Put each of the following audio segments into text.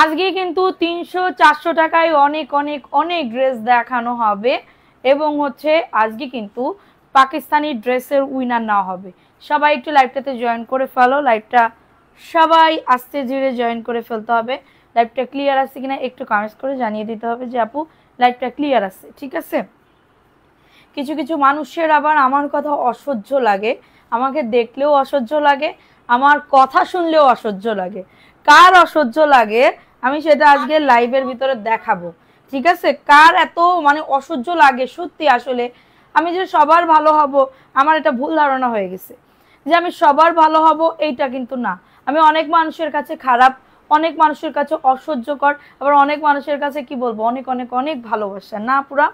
আজকে কিন্তু 300-400 টাকায় অনেক অনেক অনেক ড্রেস দেখানো হবে এবং হচ্ছে আজকে কিন্তু পাকিস্তানি ড্রেসের উইনার না হবে। সবাই একটু লাইভটাতে জয়েন করে ফেলো। লাইভটা সবাই আস্তে ধীরে জয়েন করে ফেলতে হবে। লাইভটা ক্লিয়ার আছে কিনা একটু কমেন্টস করে জানিয়ে দিতে হবে যে আপু লাইভটা ক্লিয়ার আছে, ঠিক আছে। কিছু কিছু মানুষের আবার আমার কথা অসহ্য লাগে, আমাকে দেখলেও অসহ্য লাগে, আমার কথা শুনলেও অসহ্য লাগে। কার অসহ্য লাগে আমি সেটা আজকে লাইভের ভিতরে দেখাবো, ঠিক আছে। কার এত মানে অসহ্য লাগে সত্যি। আসলে আমি যে সবার ভালো হব আমার এটা ভুল ধারণা হয়ে গেছে যে আমি সবার ভালো হব, এইটা কিন্তু না। আমি অনেক মানুষের কাছে খারাপ, অনেক মানুষের কাছে অসহ্যকর, আবার অনেক মানুষের কাছে কি বলবো অনেক অনেক অনেক ভালোবাসার, না পুরা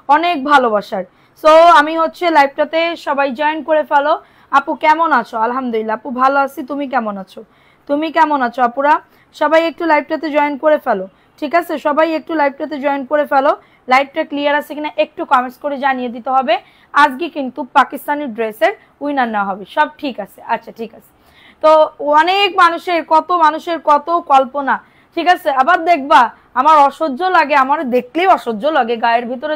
অনেক ভালোবাসার। সো আমি হচ্ছে লাইভটাতে সবাই জয়েন করে ফেলো। আপু কেমন আছো? আলহামদুলিল্লাহ আপু ভালো আছি, তুমি কেমন আছো? তুমি কেমন আছো আপুরা? সবাই একটু লাইভটাতে জয়েন করে ফেলো, ঠিক আছে। সবাই একটু লাইভটাতে জয়েন করে ফেলো। লাইভটা ক্লিয়ার আছে কিনা একটু কমেন্টস করে জানিয়ে দিতে হবে। আজকে কিন্তু পাকিস্তানি ড্রেসের উইনার না হবে, সব ঠিক আছে? আচ্ছা ঠিক আছে। তো অনেক মানুষের কত কল্পনা, ঠিক আছে। আবার দেখবা আমার অসহ্য লাগে, আমার দেখলেই অসহ্য লাগে, গায়ের ভিতরে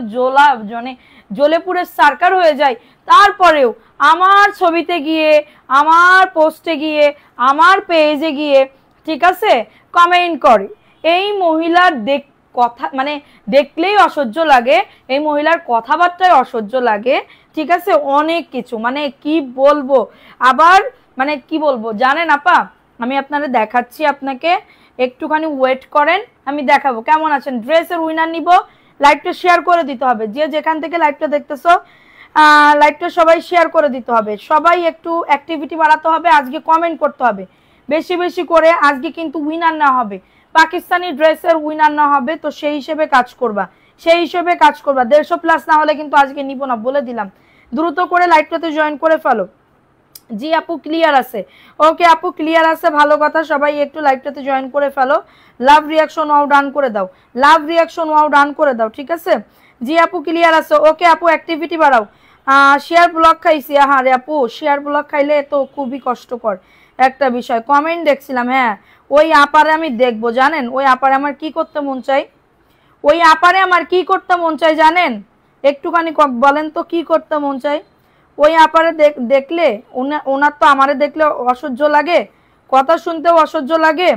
জ্বলে পুড়ে সারকার হয়ে যায়। তারপরেও আমার ছবিতে গিয়ে, আমার পোস্টে গিয়ে, আমার পেজে গিয়ে, ঠিক আছে, কমেন্ট করে। এই মহিলার কথা মানে দেখলেই অসহ্য লাগে, এই মহিলার কথাবার্তায় অসহ্য লাগে, ঠিক আছে। অনেক কিছু মানে কি বলবো, আবার মানে কি বলবো জানেন আপা, আমি আপনারা দেখাচ্ছি, আপনাকে একটুখানি ওয়েট করেন, আমি দেখাবো কেমন আছেন। ড্রেসের উইনার নিব, লাইভটা শেয়ার করে দিতে হবে। যে যেখান থেকে লাইভটা দেখতেছো লাইভটা সবাই শেয়ার করে দিতে হবে। সবাই একটু অ্যাক্টিভিটি বাড়াতে হবে, আজকে কমেন্ট করতে হবে বেশি বেশি করে। আজকে কিন্তু উইনার না হবে, পাকিস্তানি ড্রেসের উইনার না হবে, তো সেই হিসেবে কাজ করবা, সেই হিসেবে কাজ করবা। 150+ না হলে কিন্তু আজকে নিব না, বলে দিলাম। দ্রুত করে লাইভটাতে জয়েন করে ফেলো। জি আপু ক্লিয়ার আছে, ওকে আপু ক্লিয়ার আছে, ভালো কথা। সবাই একটু লাইভটাতে জয়েন করে ফেলো। লাভ রিয়াকশন ওয়াও ডান করে দাও, লাভ রিয়াকশন ওয়াও ডান করে দাও, ঠিক আছে। জি আপু ক্লিয়ার আছে, ওকে আপু অ্যাক্টিভিটি বাড়াও। শেয়ার ব্লক খাইছি, হ্যাঁ রে আপু শেয়ার ব্লক খাইলে তো খুবই কষ্টকর একটা বিষয়। কমেন্ট দেখছিলাম, হ্যাঁ ওই আপারে আমি দেখবো জানেন, ওই আপারে আমার কি করতে মন চাই, ওই আপারে আমার কি করতে মন চাই জানেন, একটুখানি বলেন তো কি করতে মন চাই। ওই আপারে দেখলে ওনার তো আমারে দেখলে অসহ্য লাগে, কথা শুনতেও অসহ্য লাগে।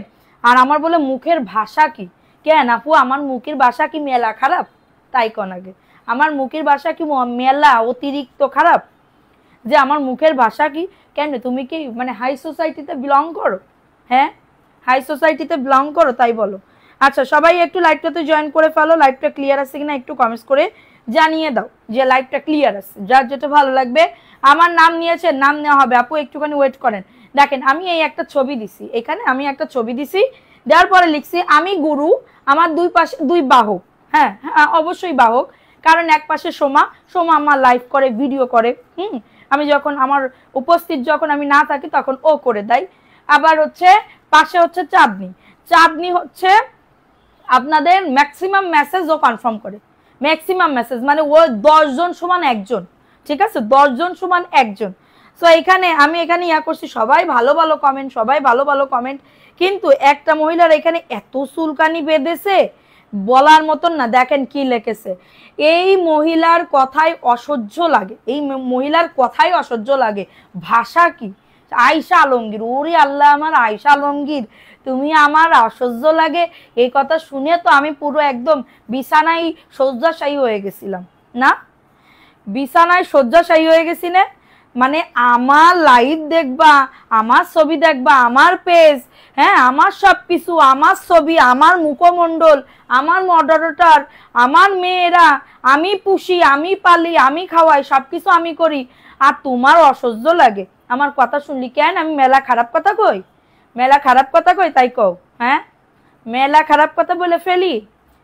আর আমার বলে মুখের ভাষা কি, কেন আপু আমার মুখের ভাষা কি মেলা খারাপ? তাই কন আগে, আমার মুখের ভাষা কি মেলা অতিরিক্ত খারাপ? যে আমার মুখের ভাষা কি, কেন তুমি কি মানে হাই সোসাইটিতে বিলং করো? হ্যাঁ হাই সোসাইটিতে বিলং করো তাই বলো? আচ্ছা সবাই একটু লাইভটাতে জয়েন করে ফেলো। লাইভটা ক্লিয়ার আছে কিনা একটু কমেন্টস করে জানিয়ে দাও যে লাইভটা ক্লিয়ার আছে। যার যেটা ভালো লাগবে, আমার নাম নিয়েছে, নাম নেওয়া হবে। আপু একটুখানি ওয়েট করেন। দেখেন আমি এই একটা ছবি দিছি, এখানে আমি একটা ছবি দিছি, দেওয়ার পরে লিখছি আমি গুরু, আমার দুই পাশে দুই বাহক। হ্যাঁ হ্যাঁ অবশ্যই বাহক, কারণ এক পাশে সোমা, সোমা আমার লাইভ করে, ভিডিও করে। আমি যখন আমার উপস্থিত যখন আমি না থাকি তখন ও করে দেয়। আবার হচ্ছে পাশে হচ্ছে চাঁদনি, চাঁদনি হচ্ছে আপনাদের ম্যাক্সিমাম মেসেজ ও কনফার্ম করে, ম্যাক্সিমাম মেসেজ মানে ও 10 জন সমান একজন, ঠিক আছে 10 জন সমান একজন। সো এখানে আমি এখানে ইয়া করছি, সবাই ভালো ভালো কমেন্ট, সবাই ভালো ভালো কমেন্ট, কিন্তু একটা মহিলার এখানে এত চুলকানি বেঁধেছে বলার মতন না। দেখেন কি লিখেছে, এই মহিলার কথাই অসহ্য লাগে, এই মহিলার কথাই অসহ্য লাগে। ভাষা কি? আয়শা আলমগীর, ওরে আল্লাহ আমার আয়শা আলমগীর তুমি আমার অসহ্য লাগে, এই কথা শুনে তো আমি পুরো একদম বিছানায় শয্যাশায়ী হয়ে গেছিলাম। না বিছানায় শয্যাশায়ী হয়ে গেছি না, মানে আমার লাইভ দেখবা, আমার ছবি দেখবা, আমার পেজ, হ্যাঁ আমার সব কিছু, আমার ছবি, আমার মুখমণ্ডল, আমার মডারেটর, আমার মেয়েরা, আমি পুষি, আমি পালি, আমি খাওয়াই, সব কিছু আমি করি, আর তোমার অসহ্য লাগে আমার কথা শুনলি? কেন আমি মেলা খারাপ কথা কই? মেলা খারাপ কথা কই তাই কও? হ্যাঁ মেলা খারাপ কথা বলে ফেলি,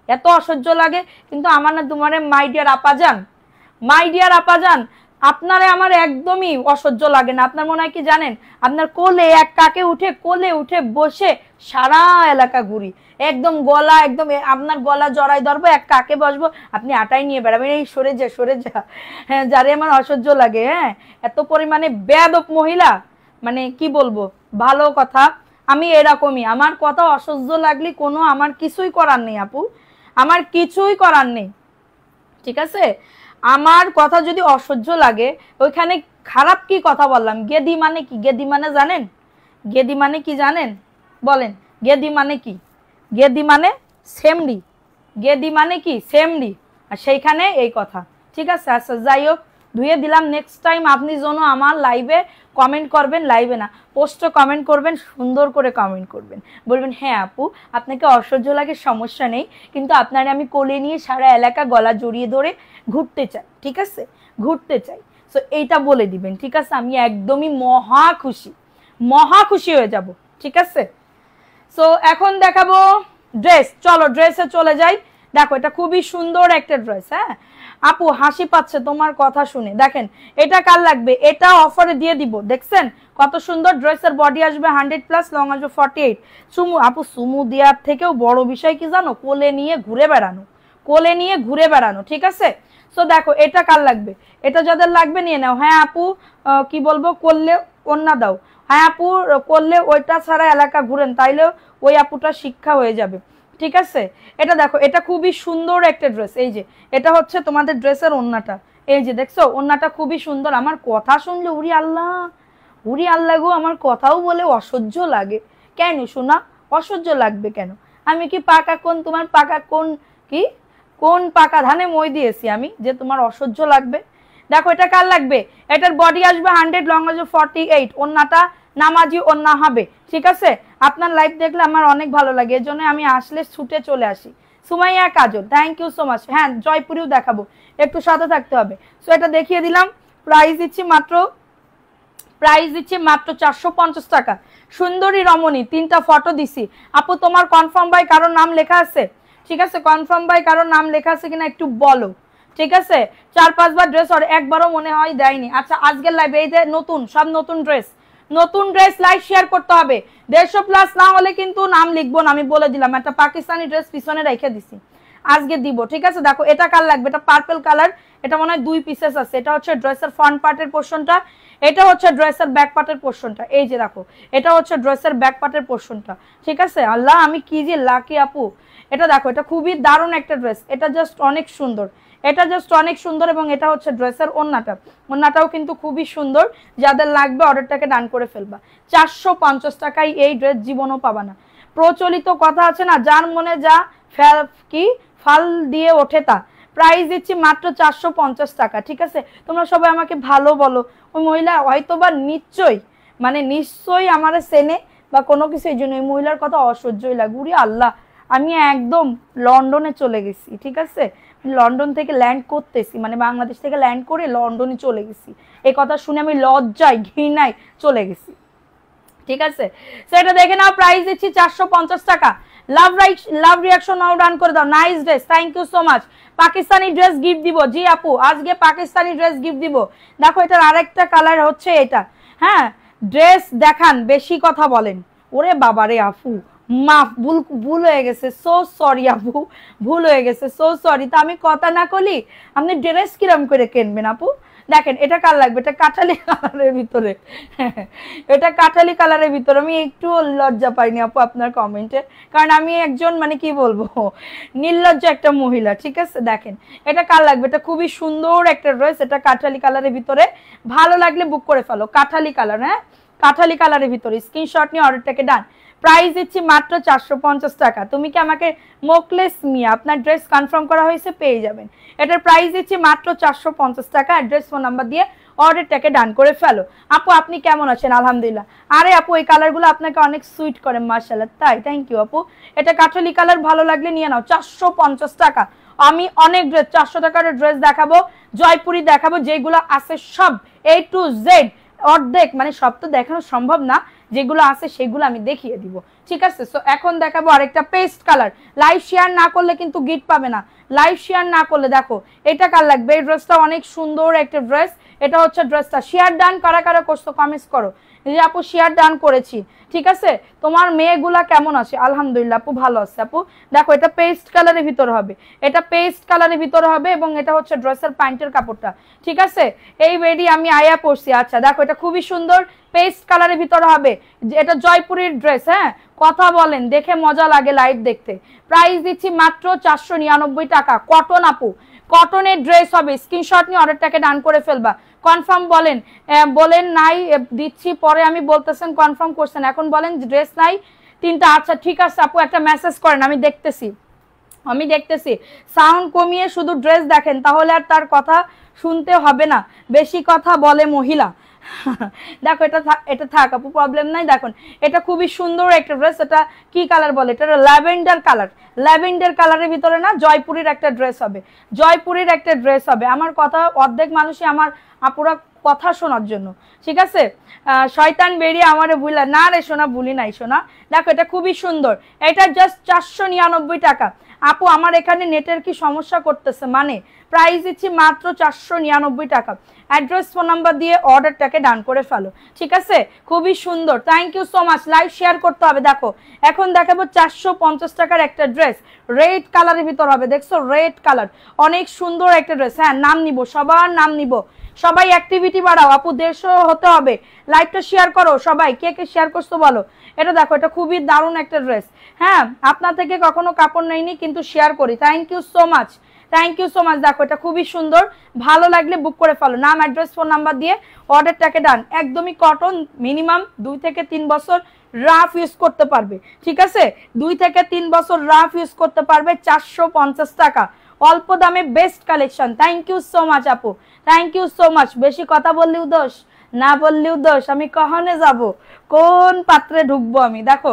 এত অসহ্য লাগে। কিন্তু আমার না তোমারে মাই ডিয়ার আপা যান, মাই ডিয়ার আপা যান, আপনারে আমার একদমই অসহ্য লাগে না। আপনার মনে হয় কি জানেন, আপনার কোলে এক কাকে উঠে, কোলে উঠে বসে সারা এলাকা ঘুরি, একদম গলা, একদম আপনার গলা জড়াই ধরবো, এক কাকে বসবো, আপনি আটাই নিয়ে বেড়াবেন, এই সরে যা সরে যা। হ্যাঁ যারে আমার অসহ্য লাগে, হ্যাঁ এত পরিমাণে বেয়াদব মহিলা, মানে কি বলবো। ভালো কথা, আমি এরকমই, আমার কথা অসহ্য লাগলে কোনো আমার কিছুই করার নেই আপু, আমার কিছুই করার নেই, ঠিক আছে? আমার কথা যদি অসহ্য লাগে, ওইখানে খারাপ কি কথা বললাম? গেদি মানে কি? গেদি মানে জানেন? গেদি মানে কি জানেন? বলেন, গেদি মানে কি? গেদি মানে সেমডি, গেদি মানে কি? সেমডি। আর সেইখানে এই কথা, ঠিক আছে? আচ্ছা যাই হোক, ধুয়ে দিলাম। নেক্সট টাইম আপনি যেন আমার লাইভে কমেন্ট করবেন, লাইভে না পোস্টে কমেন্ট করবেন, সুন্দর করে কমেন্ট করবেন, বলবেন হ্যাঁ আপু আপনাকে অসহ্য লাগে সমস্যা নেই, কিন্তু আপনার আমি কোলে নিয়ে সারা এলাকা গলা জড়িয়ে ধরে ঘুরতে চাই, ঠিক আছে? ঘুরতে চাই। সো এইটা বলে দিবেন, ঠিক আছে? আমি একদমই মহা খুশি হয়ে যাব, ঠিক আছে? সো এখন দেখাবো ড্রেস। চলো ড্রেসে চলে যাই। দেখো এটা খুবই সুন্দর একটা ড্রেস। হ্যাঁ আপু হাসি পাচ্ছে তোমার কথা শুনে। দেখেন এটা কার লাগবে? এটা অফারে দিয়ে দিব। দেখছেন কত সুন্দর ড্রেসের বডি আসবে 100+, লং আসবে 48। সুমু আপু, সুমু দেওয়ার থেকেও বড় বিষয় কি জানো? কোলে নিয়ে ঘুরে বেড়ানো, কোলে নিয়ে ঘুরে বেড়ানো, ঠিক আছে? সো দেখো এটা কার লাগবে? এটা যাদের লাগবে নিয়ে নাও। হ্যাঁ আপু কি বলবো, করলে ওন্না দাও। হ্যাঁ আপু করলে ওইটা ছাড়া এলাকা ঘুরেন, তাইলে ওই আপুটা শিক্ষা হয়ে যাবে, ঠিক আছে? এটা দেখো এটা খুবই সুন্দর একটা ড্রেস। এই যে এটা হচ্ছে তোমাদের ড্রেসের ওন্নাটা, এই যে দেখছো ওন্নাটা খুবই সুন্দর। আমার কথা শুনলে উরি আল্লাহ, উরি আল্লাহ গো, আমার কথাও বলে অসহ্য লাগে। কেন শোনা অসহ্য লাগবে কেন? আমি কি পাকা কোন, তোমার পাকা কোন কি, কোন পাকা ধানে মই দিয়েছি আমি যে তোমার অসহ্য লাগবে? দেখো এটা কার লাগবে? এটার বডি আসবে 100, লং আসবে 48, ওন্নাটা নামাজি ওন্না হবে, ঠিক আছে? আপনার লাইভ দেখলে আমার অনেক ভালো লাগে, এর জন্য আমি আসলে ছুটে চলে আসি। সুমাইয়া কাজল, থ্যাংক ইউ সো মাচ। হ্যাঁ জয়পুরেও দেখাবো, একটু সাথে থাকতে হবে। সো এটা দেখিয়ে দিলাম। প্রাইস দিচ্ছি মাত্র 450 টাকা। সুন্দরী রমণী, 3টা ফটো দিছি। আপু তোমার কনফার্ম বাই কারোর নাম লেখা আছে? ঠিক আছে, কনফার্ম বাই কারোর নাম লেখা আছে কিনা একটু বলো, ঠিক আছে? 4-5 বার ড্রেস আর একবারও মনে হয় দেয়নি। আচ্ছা আজকের লাইভ এই যে নতুন, সব নতুন ড্রেস লাইক শেয়ার করতে হবে। 150+ না হলে কিন্তু নাম লিখবো না, আমি বলে দিলাম। একটা পাকিস্তানি ড্রেস পিছনে রেখে দিছি, আজকে দিব, ঠিক আছে? দেখো এটা কার লাগবে? এটা পার্পল কালার, এটা মনে হয় 2 পিসেস আছে। এটা হচ্ছে ড্রেসের ফ্রন্ট পার্টের পোরশনটা, এটা হচ্ছে ড্রেসের ব্যাক পার্টের পোরশনটা। এই যে দেখো এটা হচ্ছে ড্রেসের ব্যাক পার্টের পোরশনটা, ঠিক আছে? আল্লাহ আমি কি যে লাকি আপু। এটা দেখো এটা খুবই দারুণ একটা ড্রেস, এটা জাস্ট অনেক সুন্দর, এটা জাস্ট অনেক সুন্দর। এবং এটা হচ্ছে ড্রেসের ওন্নাটাও কিন্তু খুবই সুন্দর। যাদের লাগবে অর্ডারটাকে ডান করে ফেলবা। 450 টাকায় এই ড্রেস জীবনও পাবা না। প্রচলিত কথা আছে না, যার মনে যা কি ফাল দিয়ে ওঠে তা। প্রাইস দিচ্ছি মাত্র 450 টাকা, ঠিক আছে? তোমরা সবাই আমাকে ভালো বলো। ওই মহিলা হয়তো বা নিশ্চয়ই আমার সেনে বা কোনো কিছু, এই জন্য ওই মহিলার কথা অসহ্যই লাগে। উরি আল্লাহ, আমি একদম লন্ডনে চলে গেছি, ঠিক আছে? লন্ডন থেকে ল্যান্ড করতেছি, মানে বাংলাদেশ থেকে ল্যান্ড করে লন্ডনে চলে গেছি। এই কথা শুনে আমি লজ্জায় ঘৃণায় চলে গেছি, ঠিক আছে? সেটা দেখে নাও। প্রাইস দিচ্ছি 450 টাকা। লাভ রিয়াকশন নাও ডান করে দাও। Nice dress, thank you so much. Pakistani dress gift দিব। জি আপু আজকে পাকিস্তানি ড্রেস গিফট দিব। দেখো এটার আরেকটা কালার হচ্ছে এটা। হ্যাঁ ড্রেস দেখান, বেশি কথা বলেন। ওরে বাবা রে আপু, মাফ, ভুল হয়ে গেছে, সো সরি আপু, ভুল হয়ে গেছে, সো সরি। তা আমি কথা না কলি, আপনি ড্রেস কিরম করে কিনবেন আপু? দেখেন এটা কার লাগবে? এটা কাঠালি কালারের ভিতরে, এটা কাঠালি কালারের ভিতরে। আমি একটু লজ্জা পাইনি আপু আপনার কমেন্টে, কারণ আমি একজন মানে কি বলবো নির্লজ্জ একটা মহিলা, ঠিক আছে? দেখেন এটা কার লাগবে? এটা খুবই সুন্দর একটা ড্রেস, এটা কাঠালি কালারের ভিতরে। ভালো লাগলে বুক করে ফেলো। কাঠালি কালার, হ্যাঁ কাঠালি কালারের ভিতরে। স্ক্রিনশট নিয়ে অর্ডারটাকে ডান। প্রাইস দিচ্ছি মাত্র 450 টাকা। তুমি কি আমাকে মোকলেস মিয়া, আপনার ড্রেস কনফার্ম করা হয়েছে, পেয়ে যাবেন। এটার প্রাইস দিচ্ছি মাত্র 450 টাকা। অ্যাড্রেস ফোন নাম্বার দিয়ে অর্ডারটাকে ডান করে ফেলো। আপু আপনি কেমন আছেন? আলহামদুলিল্লাহ। আরে আপু এই কালারগুলো আপনাকে অনেক সুইট করে, মাশাআল্লাহ। তাই থ্যাংক ইউ আপু। এটা কাঠালি কালার, ভালো লাগলে নিয়ে নাও। 450 টাকা। আমি অনেক ড্রেস 400 টাকার ড্রেস দেখাবো, জয়পুরি দেখাবো, যেগুলো আছে সব A to Z, অর্ধেক মানে সব তো দেখানো সম্ভব না, যেগুলো আছে সেগুলো আমি দেখিয়ে দিব, ঠিক আছে? সো এখন দেখাবো আরেকটা পেস্ট কালার। লাইভ শেয়ার না করলে কিন্তু গিফট পাবে না। লাইভ শেয়ার না করলে দেখো এটা কার লাগবে? এই ড্রেসটা অনেক সুন্দর একটা ড্রেস। এটা হচ্ছে ড্রেসটা। শেয়ার ডান কারা কারা করছো কমেন্টস করো। যে আপু শেয়ার ডান করেছি, ঠিক আছে। তোমার মেয়েগুলা কেমন আছে? আলহামদুলিল্লাহ আপু ভালো আছে। আপু দেখো এটা পেস্ট কালারের ভিতরে হবে, এটা পেস্ট কালারের ভিতরে হবে এবং এটা হচ্ছে ড্রেসের প্যান্টের কাপড়টা, ঠিক আছে। এই বেডি আমি আয়া পড়ছি। আচ্ছা দেখো এটা খুবই সুন্দর পেস্ট কালারের ভিতরে হবে, এটা জয়পুরের ড্রেস। হ্যাঁ কথা বলেন, দেখে মজা লাগে লাইভ দেখতে। প্রাইস দিচ্ছি মাত্র 499 টাকা। কটন আপু, কটনের ড্রেস হবে, স্ক্রিনশট নিয়ে অর্ডারটাকে ডান করে ফেলবা। কনফার্ম বলেন, বলেন নাই দিচ্ছি, পরে আমি বলতেছেন কনফার্ম করছেন, এখন বলেন ড্রেস নাই তিনটা। আচ্ছা ঠিক আছে আপু একটা মেসেজ করেন, আমি দেখতেছি। সাউন্ড কমিয়ে শুধু ড্রেস দেখেন, তাহলে আর তার কথা শুনতে হবে না, বেশি কথা বলে মহিলা। দেখো এটা থাক আপু, প্রবলেম নাই। দেখুন এটা খুবই সুন্দর একটা ড্রেস। এটা কি কালার বলে? এটা ল্যাভেন্ডার কালার, ল্যাভেন্ডার কালারের ভিতরে না জয়পুরের একটা ড্রেস হবে, জয়পুরের একটা ড্রেস হবে। আমার কথা অর্ধেক মানুষই আমার আপুরা কথা শোনার জন্য, ঠিক আছে। শয়তান বেরিয়ে আমারে ভুলা না রে সোনা, ভুলি নাই সোনা। দেখো এটা খুবই সুন্দর, এটা জাস্ট 499 টাকা। আপু আমার এখানে নেটের কি সমস্যা করতেছে? মানে প্রাইস দিচ্ছি মাত্র 499 টাকা। অ্যাড্রেস ফোন নাম্বার দিয়ে অর্ডারটাকে ডান করে ফেলো, ঠিক আছে। খুবই সুন্দর, thank you so much. Live share করতে হবে। দেখো এখন দেখাবো 450 টাকার একটা ড্রেস, রেড কালারের ভিতর হবে, দেখছো রেড কালার, অনেক সুন্দর একটা ড্রেস। হ্যাঁ নাম নিব, সবার নাম নিব, সবাই অ্যাক্টিভিটি বাড়াও আপু, 150 হতে হবে। লাইভটা শেয়ার করো সবাই, কে কে শেয়ার করছো বলো। এটা দেখো এটা খুবই দারুণ একটা ড্রেস। হ্যাঁ আপনার থেকে কখনো কাপড় নেইনি কিন্তু শেয়ার করি, thank you so much, thank you so much. দেখো এটা খুবই সুন্দর, ভালো লাগলে বুক করে ফেলো, নাম অ্যাড্রেস ফোন নাম্বার দিয়ে অর্ডারটাকে ডান। একদমই কটন, মিনিমাম 2 থেকে 3 বছর রাফ ইউজ করতে পারবে, ঠিক আছে। 2 থেকে 3 বছর রাফ ইউজ করতে পারবে। 450 টাকা, অল্প দামে best collection. Thank you so much আপু, থ্যাংক ইউ সো মাচ। বেশি কথা বললেও দোষ, না বললেও দোষ। আমি কখনে যাব, কোন পাত্রে ঢুকবো আমি। দেখো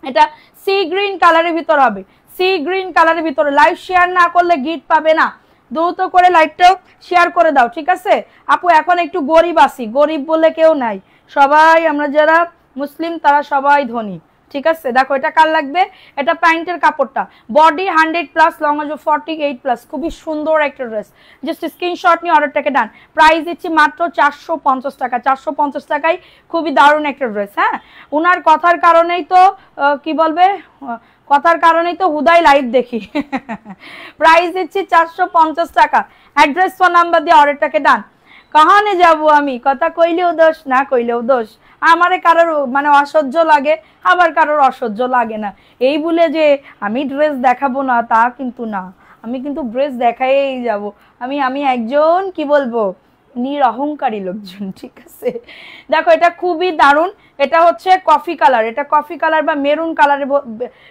এটা সি গ্রিন কালারের ভিতর হবে, সি গ্রিন কালারের ভিতরে। লাইভ শেয়ার না করলে গিফট পাবে না, দ্রুত করে লাইভটাও শেয়ার করে দাও, ঠিক আছে আপু। এখন একটু গরিব আছি, গরিব বলে কেউ নাই, সবাই আমরা যারা মুসলিম তারা সবাই ধনী, ঠিক আছে। দেখো এটা কার লাগবে, এটা প্যান্টের কাপড়টা, বডি 100+, লং আসবে 48+, খুবই সুন্দর একটা ড্রেস। জাস্ট স্ক্রিনশট নিয়ে অর্ডারটাকে ডান। প্রাইস দিচ্ছি মাত্র 450 টাকা, 450 টাকায় খুবই দারুণ একটা ড্রেস। হ্যাঁ ওনার কথার কারণেই তো কি বলবে, কথার কারণেই তো হুদাই লাইভ দেখি। প্রাইস দিচ্ছি 450 টাকা। অ্যাড্রেস ফোন নাম্বার দিয়ে অর্ডারটাকে ডান। কাহানে যাব আমি, কথা কইলেও দোষ, না কইলেও দোষ। আমারে কারোর মানে অসহ্য লাগে, আবার কারোর অসহ্য লাগে না, এই বলে যে আমি ড্রেস দেখাবো না তা কিন্তু না, আমি কিন্তু ড্রেস দেখাই যাব। আমি একজন কি বলবো নিরহংকারী লোকজন, ঠিক আছে। দেখো এটা খুবই দারুণ, এটা হচ্ছে কফি কালার, এটা কফি কালার বা মেরুন কালারের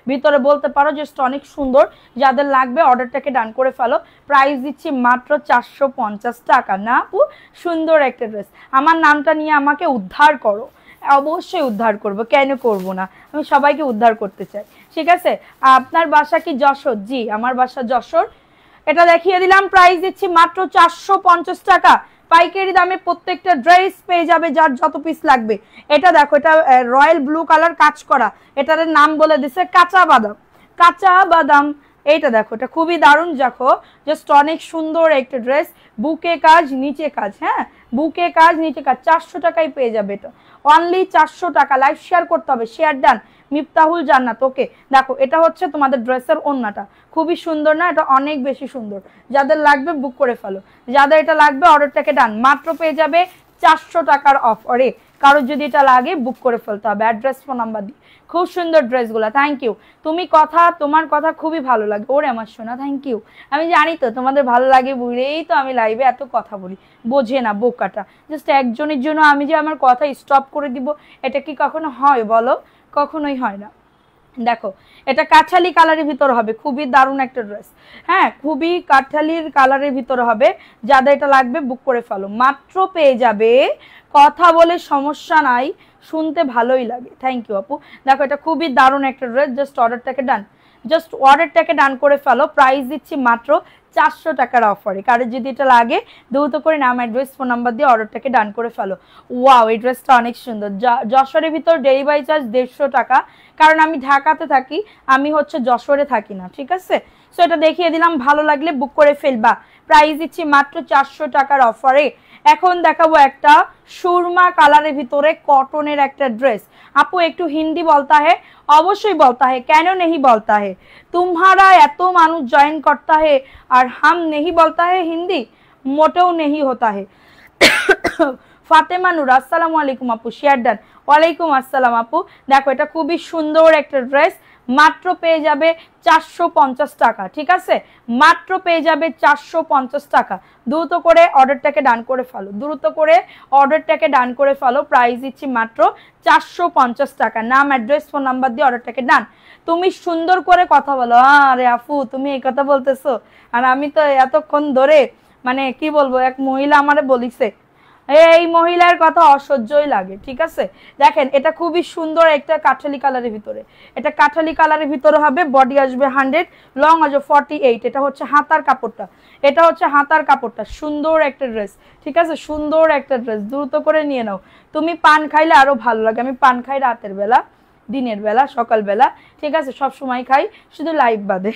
ভিতরে বলতে পারো, জাস্ট অনেক সুন্দর। যাদের লাগবে অর্ডারটাকে ডান করে ফেলো। প্রাইস দিচ্ছি মাত্র 450 টাকা। না আপু সুন্দর একটা ড্রেস, আমার নামটা নিয়ে আমাকে উদ্ধার করো। অবশ্যই উদ্ধার করব, কেন করব না, আমি সবাইকে উদ্ধার করতে চাই, ঠিক আছে। আপনার বাসা কি যশোর? জি আমার বাসা যশোর। এটা দেখিয়ে দিলাম, প্রাইস দিচ্ছি মাত্র 450 টাকা। পাইকারি দামে প্রত্যেকটা ড্রেস পেয়ে যাবে যার যত পিস লাগবে। এটা দেখো এটা রয়্যাল ব্লু কালার কাজ করা, এটার নাম বলে দিছে কাঁচা বাদাম, কাঁচা বাদাম। এইটা দেখো এটা খুবই দারুণ, দেখো জাস্ট অনেক সুন্দর একটা ড্রেস, বুকে কাজ নিচে কাজ। হ্যাঁ বুকে কাজ নিচে কাজ, 400 টাকায় পেয়ে যাবে এটা, অনলি 400 টাকা। লাইভ শেয়ার করতে হবে, শেয়ার ডান। মিফতাহুল জান্নাত, ওকে। দেখো এটা হচ্ছে তোমাদের ড্রেসের ওড়নাটা, খুবই সুন্দর না, এটা অনেক বেশি সুন্দর। যাদের লাগবে বুক করে ফেলো, যাদের এটা লাগবে অর্ডারটাকে ডান। মাত্র পেয়ে যাবে 400 টাকার অফারে। কারোর যদি এটা লাগে বুক করে ফেলতে হবে অ্যাড্রেস ফোন নাম্বার দিয়ে। খুব সুন্দর ড্রেসগুলো, থ্যাংক ইউ। তোমার কথা খুবই ভালো লাগে, ওরে আমার সোনা, থ্যাংক ইউ। আমি জানি তো তোমাদের ভালো লাগে বলেই তো আমি লাইভে এত কথা বলি, বোঝে না বোকাটা। জাস্ট একজনের জন্য আমি যে আমার কথা স্টপ করে দিব, এটা কি কখনো হয় বলো? কখনোই হয় না। দেখো এটা কাঠালি কালারের ভিতর হবে, খুবই দারুণ একটা ড্রেস। হ্যাঁ খুবই কাঠালির কালারের ভিতর হবে, যাদের এটা লাগবে বুক করে ফেলো। মাত্র পেয়ে যাবে, কথা বলে সমস্যা নাই, শুনতে ভালোই লাগে। থ্যাংক ইউ আপু। দেখো এটা খুবই দারুণ একটা ড্রেস, জাস্ট অর্ডারটাকে ডান করে ফেলো। প্রাইস দিচ্ছি মাত্র 400 টাকার অফারে। কারো যদি এটা লাগে দ্রুত করে নাম অ্যাড্রেস ফোন নাম্বার দিয়ে অর্ডারটাকে ডান করে ফেলো। ওয়াও এই ড্রেসটা অনেক সুন্দর। যশোরের ভিতর ডেলিভারি চার্জ 150 টাকা, কারণ আমি ঢাকাতে থাকি, আমি হচ্ছে যশোরে থাকি না, ঠিক আছে। সো এটা দেখিয়ে দিলাম, ভালো লাগলে বুক করে ফেলবা। প্রাইস দিচ্ছি মাত্র 400 টাকার অফারে। এখন দেখাবো একটা সুরমা কালারের ভিতরে কটনের একটা ড্রেস। আপু একটু হিন্দি বলতা है? অবশ্যই বলতা है, কেন नहीं বলता है? तुम्हारा এত মানুষ জয়েন করता है আর हम नहीं বলता है হিন্দি, মোটেও नहीं होता है। ফাতেমা নূর আসসালামু আলাইকুম আপু, শেয়ার ডান। ওয়ালাইকুম আসসালাম আপু। দেখো এটা খুবই সুন্দর একটা ড্রেস, মাত্র পেয়ে যাবে 450 টাকা। ঠিক আছে, মাত্র পেয়ে যাবে 450 টাকা। দ্রুত করে অর্ডারটাকে ডান করে ফেলো, দ্রুত করে অর্ডারটাকে ডান করে ফেলো। প্রাইস দিচ্ছি মাত্র 450 টাকা। নাম, অ্যাড্রেস, ফোন নাম্বার দিয়ে অর্ডারটাকে ডান। তুমি সুন্দর করে কথা বলো। আরে আপু তুমি এই কথা বলতেছো, আর আমি তো এতক্ষণ ধরে মানে কি বলবো, এক মহিলা আমারে বলিছে, এই মহিলার কথা অসহ্যই লাগে। ঠিক আছে, দেখেন এটা খুবই সুন্দর একটা কাঠালি কালারের ভিতরে, এটা কাঠালি কালারের ভিতরে হবে। বডি আসবে 100, লং আসবে 48। এটা হচ্ছে হাতার কাপড়টা, এটা হচ্ছে হাতার কাপড়টা। সুন্দর একটা ড্রেস, ঠিক আছে, সুন্দর একটা ড্রেস। দ্রুত করে নিয়ে নাও। তুমি পান খাইলে আরো ভালো লাগে। আমি পান খাই রাতের বেলা, দিনের বেলা, সকালবেলা, ঠিক আছে, সব সময় খাই, শুধু লাইভ বাদে।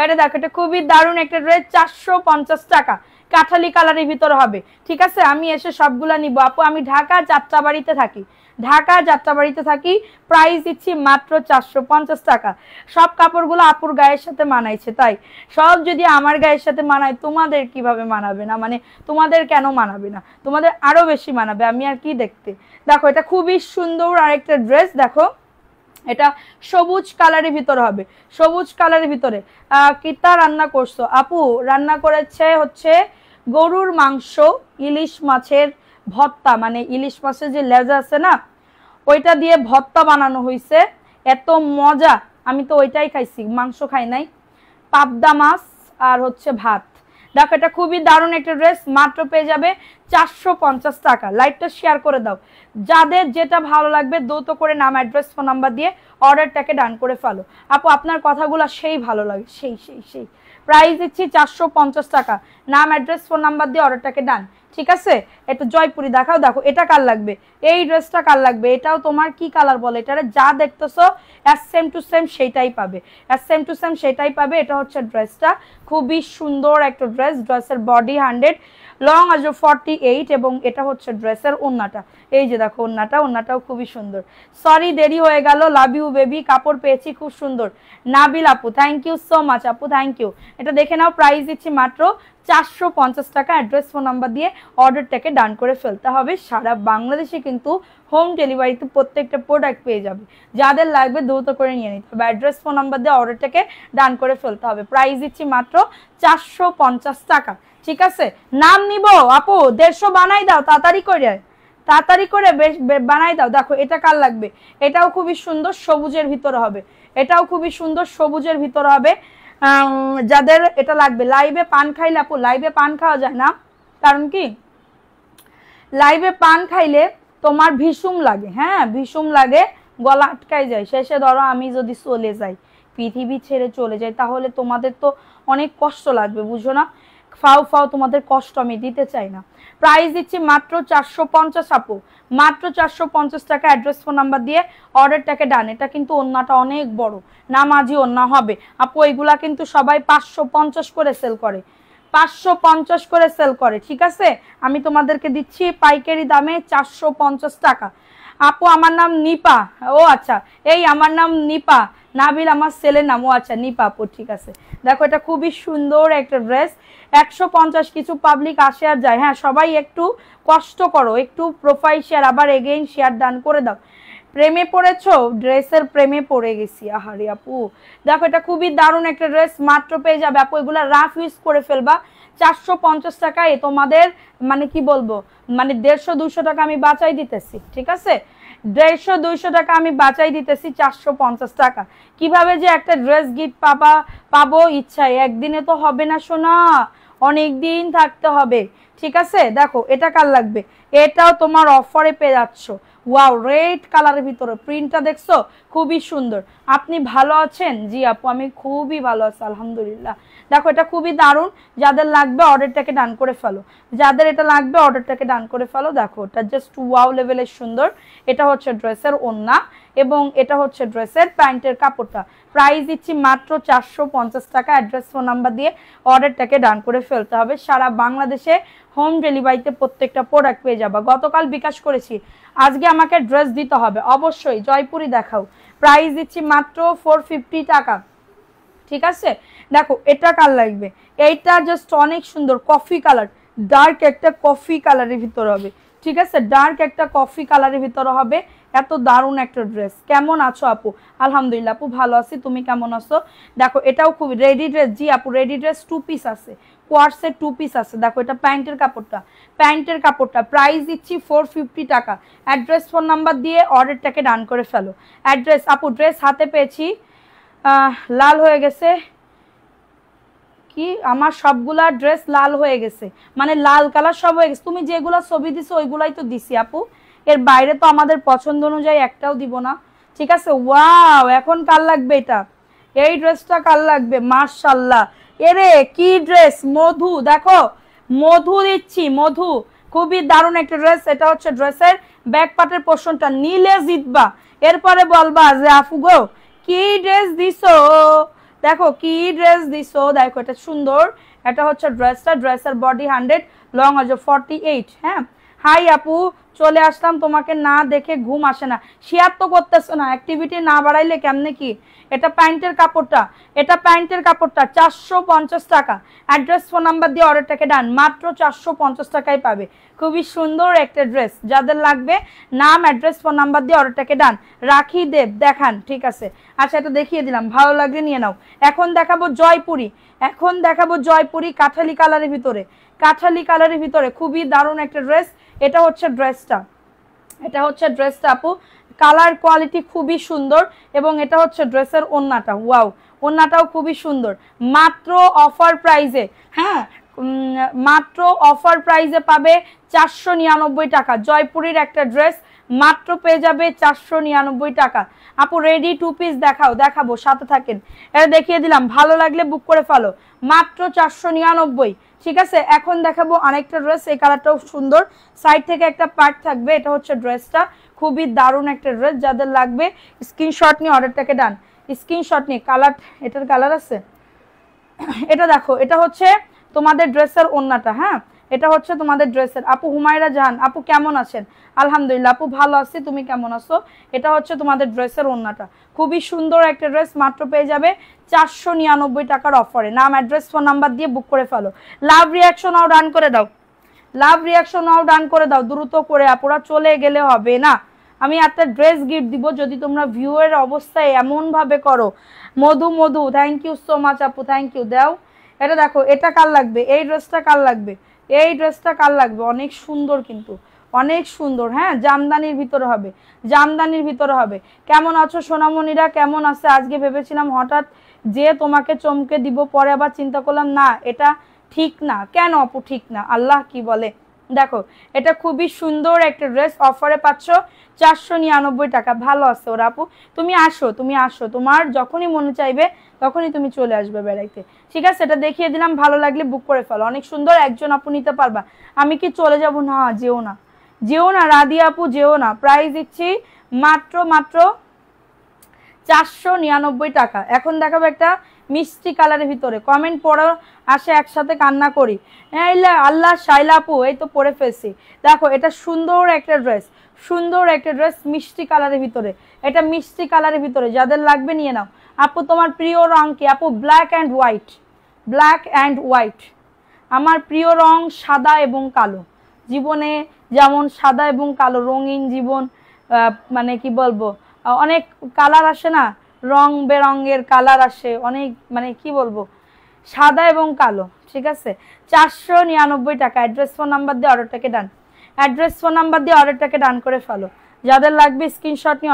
এটা দেখো, এটা খুবই দারুণ একটা ড্রেস, 450 টাকা। কাঠালি কালারের ভিতরে হবে। ঠিক আছে, আমি এসে সবগুলা নিব আপু। আমি ঢাকা যাত্রাবাড়িতে থাকি, ঢাকা যাত্রাবাড়িতে থাকি। প্রাইস দিচ্ছি মাত্র 450 টাকা। সব কাপড়গুলো আপুর গায়ের সাথে মানাইছে, তাই সব যদি আমার গায়ের সাথে মানায়, তোমাদের কিভাবে মানাবে না? মানে তোমাদের কেন মানাবে না? তোমাদের আরো বেশি মানাবে। আমি আর কি দেখতে। দেখো এটা খুবই সুন্দর আরেকটা ড্রেস। দেখো এটা সবুজ কালারের ভিতরে হবে, সবুজ কালারের ভিতরে। কিতা রান্না করছো আপু? রান্না করেছে হচ্ছে গরুর মাংস, ইলিশ মাছের ভর্তা, মানে ইলিশ মাছের যে লেজা আছে না, ওইটা দিয়ে ভর্তা বানানো হয়েছে। এত মজা, আমি তো ওইটাই খাইছি, মাংস খাই নাই। পাবদা মাছ আর হচ্ছে ভাত। দেখো এটা খুবই দারুণ একটা ড্রেস, মাত্র পেয়ে যাবে 450 টাকা। লাইভটা শেয়ার করে দাও, যাদের যেটা ভালো লাগবে দ্রুত করে নাম, অ্যাড্রেস, ফোন নাম্বার দিয়ে অর্ডারটাকে ডান করে ফেলো। আপু আপনার কথাগুলো সেই ভালো লাগে, সেই সেই সেই। প্রাইস দিচ্ছি 450 টাকা। নাম, অ্যাড্রেস, ফোন নাম্বার দিয়ে অর্ডারটাকে ডান। ঠিক আছে, এটা জয়পুরি দেখাও। দেখো এটা কার লাগবে, এই ড্রেসটা কার লাগবে, এটাও তোমার কি কালার বলে, এটা যা দেখতেছো সেম টু সেম সেইটাই পাবে, সেম টু সেম সেটাই পাবে। এটা হচ্ছে ড্রেসটা, খুবই সুন্দর একটা ড্রেস। ড্রেসের বডি 100, লং আসবে 48, এবং এটা হচ্ছে ড্রেসের ওন্নাটা। এই যে দেখো ওন্নাটা, ওন্নাটাও খুবই সুন্দর। সরি দেরি হয়ে গেল, লাভ ইউ বেবি। কাপড় পেয়েছি খুব সুন্দর। নাবিল আপু থ্যাংক ইউ সো মাচ আপু, থ্যাংক ইউ। এটা দেখে নাও, প্রাইস দিচ্ছি মাত্র 450 টাকা। অ্যাড্রেস, ফোন নাম্বার দিয়ে অর্ডারটাকে ডান করে ফেলতে হবে। সারা বাংলাদেশে কিন্তু হোম ডেলিভারিতে প্রত্যেকটা প্রোডাক্ট পেয়ে যাবে। যাদের লাগবে দ্রুত করে নিয়ে নিতে হবে। অ্যাড্রেস, ফোন নাম্বার দিয়ে অর্ডারটাকে ডান করে ফেলতে হবে। প্রাইস দিচ্ছি মাত্র 450 টাকা। ঠিক আছে, নাম নিব আপু, 150 বানাই দাও তাড়াতাড়ি করে, তাড়াতাড়ি করে বানাই দাও। দেখো এটা কার লাগবে, এটাও খুবই সুন্দর, সবুজের ভিতরে হবে। এটাও খুবই সুন্দর, সবুজের ভিতরে হবে। যাদের এটা লাগবে, লাইভে পান খাইলে আপু, লাইভে পান খাওয়া যায় না, কারণ কি লাইভে পান খাইলে তোমার ভীষণ লাগে, হ্যাঁ ভীষণ লাগে, গলা আটকায় যায়। শেষে ধরো আমি যদি চলে যাই, পৃথিবী ছেড়ে চলে যাই, তাহলে তোমাদের তো অনেক কষ্ট লাগবে, বুঝো না? ফাও ফাও তোমাদের কষ্ট আমি দিতে চাই না। প্রাইস দিচ্ছি মাত্র 450 আপু, মাত্র 450 টাকা। অ্যাড্রেস, ফোন নাম্বার দিয়ে অর্ডারটাকে ডান। এটা কিন্তু ওন্নাটা অনেক বড়, নামাজি ওন্না হবে আপু। এইগুলা কিন্তু সবাই 550 করে সেল করে, 550 করে সেল করে। ঠিক আছে, আমি তোমাদেরকে দিচ্ছি পাইকারি দামে 450 টাকা। আপু আমার নাম নিপা। ও আচ্ছা, এই আমার নাম নিপা। নাবিল আমার ছেলের নাম। ও আচ্ছা, নিপা আপু, ঠিক আছে। দেখো এটা খুবই সুন্দর একটা ড্রেস, 150। কিছু পাবলিক আসে আর যায়, হ্যাঁ সবাই একটু কষ্ট করো, একটু প্রোফাইল শেয়ার, আবার এগেইন শেয়ার ডান করে দাও। প্রেমে পড়েছো? ড্রেসের প্রেমে পড়ে গেছি। আহারে আপু, দেখো এটা খুবই দারুণ একটা ড্রেস, মাত্র পেয়ে যাবে আপু। এগুলা রাফ ইউজ করে ফেলবা। 450 টাকায় তোমাদের মানে কি বলবো, মানে 150-200 টাকা আমি বাঁচাই দিতেছি। ঠিক আছে, 150-200 টাকা আমি বাঁচাই দিতেছি 450 টাকা। কিভাবে যে একটা ড্রেস গিফট পাবো ইচ্ছায়, একদিনে তো হবে না সোনা, অনেক দিন থাকতে হবে। ঠিক আছে, দেখো এটা কার লাগবে, এটাও তোমার অফারে পেয়ে যাচ্ছ। ওয়াও, রেড কালারের ভিতরে প্রিন্টটা দেখছো, খুবই সুন্দর। আপনি ভালো আছেন? জি আপু আমি খুবই ভালো আছি আলহামদুলিল্লাহ। দেখো এটা খুবই দারুণ, যাদের লাগবে অর্ডারটাকে ডান করে ফেলো, যাদের এটা লাগবে অর্ডারটাকে ডান করে ফেলো। দেখো এটা জাস্ট ওয়াও লেভেলের সুন্দর। এটা হচ্ছে ড্রেসের ওন্না, এবং এটা হচ্ছে ড্রেসের প্যান্টের কাপড়টা। প্রাইস দিচ্ছি মাত্র 450 টাকা। অ্যাড্রেস ফোন নাম্বার দিয়ে অর্ডারটাকে ডান করে ফেলতে হবে। সারা বাংলাদেশে হোম ডেলিভারিতে প্রত্যেকটা প্রোডাক্ট পেয়ে যাবা। গতকাল বিকাশ করেছি, আজকে আমাকে ড্রেস দিতে হবে অবশ্যই। জয়পুরি দেখাও, প্রাইস দিচ্ছি মাত্র 450 টাকা। ঠিক আছে, দেখো এটা কার লাগবে, এইটা জাস্ট অনেক সুন্দর কফি কালার, ডার্ক একটা কফি কালারের ভিতরে হবে। ঠিক আছে, ডার্ক একটা কফি কালারের ভিতরে হবে। এত দারুণ একটা ড্রেস। কেমন আছো আপু? আলহামদুলিল্লাহ আপু ভালো আছি, তুমি কেমন আছো? দেখো এটাও খুব রেডি ড্রেস। জি আপু রেডি ড্রেস 2 পিস আছে, কোয়ার্সের 2 পিস আছে। দেখো এটা প্যান্টের কাপড়টা প্রাইস দিচ্ছি 450 টাকা। অ্যাড্রেস ফোন নাম্বার দিয়ে অর্ডারটাকে ডান করে ফেলো। অ্যাড্রেস আপু ড্রেস হাতে পেয়েছি, লাল হয়ে গেছে কি, আমার সবগুলা ড্রেস লাল হয়ে গেছে, মানে লাল কালার সব হয়ে গেছে। তুমি যেগুলা ছবি দিছো ওইগুলাই তো দিছি আপু, এর বাইরে তো আমাদের পছন্দ অনুযায়ী একটাও দিব না। ঠিক আছে, ওয়াও এখন কার লাগবে এটা, এই ড্রেসটা কার লাগবে? মাশাআল্লাহ, এরে কি ড্রেস, মধু। দেখো মধু দিচ্ছি, মধু খুবই দারুণ একটা ড্রেস। এটা হচ্ছে ড্রেসের ব্যাক পার্টের পোর্শনটা, নীলে জিতবা, এরপরে বলবা যে আপু গো কি ড্রেস দিছো, দেখো কি ড্রেস দিছো। দেখো এটা সুন্দর, এটা হচ্ছে ড্রেসটা, ড্রেসের বডি 100, লং আছে 48। হ্যাঁ হাই আপু, চলে আসলাম, তোমাকে না দেখে ঘুম আসে না। শেয়ার তো করতেছো না, অ্যাক্টিভিটি না বাড়াইলে কেমনে কি। এটা প্যান্টের কাপড়টা, 450 টাকা। অ্যাড্রেস ফোন নাম্বার দিয়ে অর্ডারটাকে ডান, মাত্র 450 টাকায় পাবে। খুবই সুন্দর একটা ড্রেস, যাদের লাগবে নাম অ্যাড্রেস ফোন নাম্বার দিয়ে অর্ডারটাকে ডান। রাখি দেব দেখান, ঠিক আছে। আচ্ছা এটা দেখিয়ে দিলাম, ভালো লাগলে নিয়ে নাও। এখন দেখাবো জয়পুরি, কাঠালি কালারের ভিতরে খুবই দারুণ একটা ড্রেস। এটা হচ্ছে ড্রেসটা আপু, কালার কোয়ালিটি খুবই সুন্দর, এবং এটা হচ্ছে ড্রেসের ওন্নাটা। ওয়াও, ওন্নাটাও খুবই সুন্দর। মাত্র অফার প্রাইজে, হ্যাঁ মাত্র অফার প্রাইজে পাবে 499 টাকা। জয়পুরের একটা ড্রেস মাত্র পেয়ে যাবে 499 টাকা। আপু রেডি 2 পিস দেখাবো, সাথে থাকেন। এটা দেখিয়ে দিলাম, ভালো লাগলে বুক করে ফেলো, মাত্র 499। ঠিক আছে, এখন দেখাবো আরেকটা ড্রেস, এই কালারটাও সুন্দর, সাইড থেকে একটা পার্ট থাকবে। এটা হচ্ছে ড্রেসটা, খুবই দারুণ একটা ড্রেস। যাদের লাগবে স্ক্রিনশট নিয়ে অর্ডারটাকে ডান, স্ক্রিনশট নিয়ে। এটার কালার আছে, এটা দেখো, এটা হচ্ছে তোমাদের ড্রেসের ওন্নাটা। হ্যাঁ এটা হচ্ছে তোমাদের ড্রেসের। আপু হুমায়রা জাহান, আপু কেমন আছেন? আলহামদুলিল্লাহ আপু ভালো আছি, তুমি কেমন আছো? এটা হচ্ছে তোমাদের ড্রেসের ওন্নাটা, খুবই সুন্দর একটা ড্রেস। মাত্র পেয়ে যাবে 499 টাকার অফারে। নাম অ্যাড্রেস ফোন নাম্বার দিয়ে বুক করে ফেলো। লাভ রিয়াকশনও ডান করে দাও, দ্রুত করে, আপুরা চলে গেলে হবে না। আমি একটা ড্রেস গিফট দিব যদি তোমরা ভিউয়ের অবস্থায় এমন ভাবে করো। মধু থ্যাংক ইউ সো মাচ আপু, থ্যাংক ইউ। দাও এটা দেখো, এটা কার লাগবে, এই ড্রেসটা কার লাগবে, অনেক সুন্দর, কিন্তু অনেক সুন্দর। হ্যাঁ জামদানির ভিতরে হবে। কেমন আছো সোনামণিরা, কেমন আছে? আজকে ভেবেছিলাম হঠাৎ যে তোমাকে চমকে দিব, পরে আবার চিন্তা করলাম না এটা ঠিক না। কেন আপু ঠিক না, আল্লাহ কি বলে। দেখো এটা খুবই সুন্দর একটা ড্রেস, অফারে পাচ্ছ 499 টাকা। ভালো আছে ওরা আপু, তুমি আসো, তোমার যখনই মনে চাইবে তখনই তুমি চলে আসবে বেড়াইতে। ঠিক আছে, এটা দেখিয়ে দিলাম, ভালো লাগলে বুক করে ফেলো। অনেক সুন্দর, একজন আপু নিতে পারবা। আমি কি চলে যাব? না, যেও না রাদিয়া আপু, যেও না। প্রাইস দিচ্ছি মাত্র 499 টাকা। এখন দেখাবো একটা মিষ্টি কালারের ভিতরে, কমেন্ট পড়ো আসে একসাথে কান্না করি। আল্লাহ শাইলা আপু, এই তো পরে ফেলছি। দেখো এটা সুন্দর একটা ড্রেস, মিষ্টি কালারের ভিতরে। এটা মিষ্টি কালারের ভিতরে, যাদের লাগবে নিয়ে নাও। আপু তোমার প্রিয় রং কি? আপু ব্ল্যাক অ্যান্ড হোয়াইট। আমার প্রিয় রং সাদা এবং কালো। জীবনে যেমন সাদা এবং কালো, রঙিন জীবন, মানে কি বলবো, অনেক কালার আসে না, রং বেরঙের কালার আসে অনেক, মানে কি বলবো, সাদা এবং কালো। ঠিক আছে, 499 টাকা। অ্যাড্রেস ফোন নাম্বার দিয়ে অর্ডারটাকে ডান করে ফেলো। যাদের লাগবে স্ক্রিনশট নিয়ে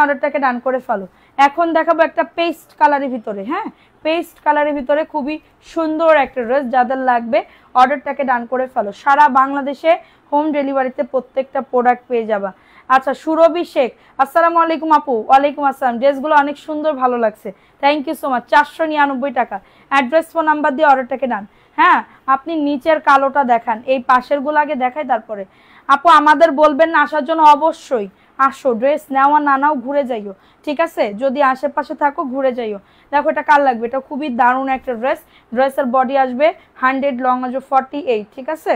অর্ডারটাকে ডান করে ফেলো। এখন দেখাবো একটা পেস্ট কালারের ভিতরে। হ্যাঁ পেস্ট কালারের ভিতরে খুবই সুন্দর একটা ড্রেস, যাদের লাগবে অর্ডারটাকে ডান করে ফেলো। সারা বাংলাদেশে হোম ডেলিভারিতে প্রত্যেকটা প্রোডাক্ট পেয়ে যাবা। আচ্ছা সুরভি শেখ, আসসালামু আলাইকুম আপু। ওয়ালাইকুম আসসালাম। ড্রেসগুলো অনেক সুন্দর, ভালো লাগছে, থ্যাংক ইউ সো মাচ। 499 টাকা। অ্যাড্রেস ফোন নাম্বার দিয়ে অর্ডারটাকে ডান। হ্যাঁ আপনি নিচের কালোটা দেখান, এই পাশের গুলো আগে দেখাই তারপরে। আপু আমাদের বলবেন না আসার জন্য, আসো, ড্রেস নেওয়া না নাও ঘুরে যাইও, ঠিক আছে? যদি আশেপাশে থাকো ঘুরে যাইও। দেখো এটা কার লাগবে, এটা খুবই দারুণ একটা ড্রেস। ড্রেসের বডি আসবে 100, লং আসবে 48, ঠিক আছে?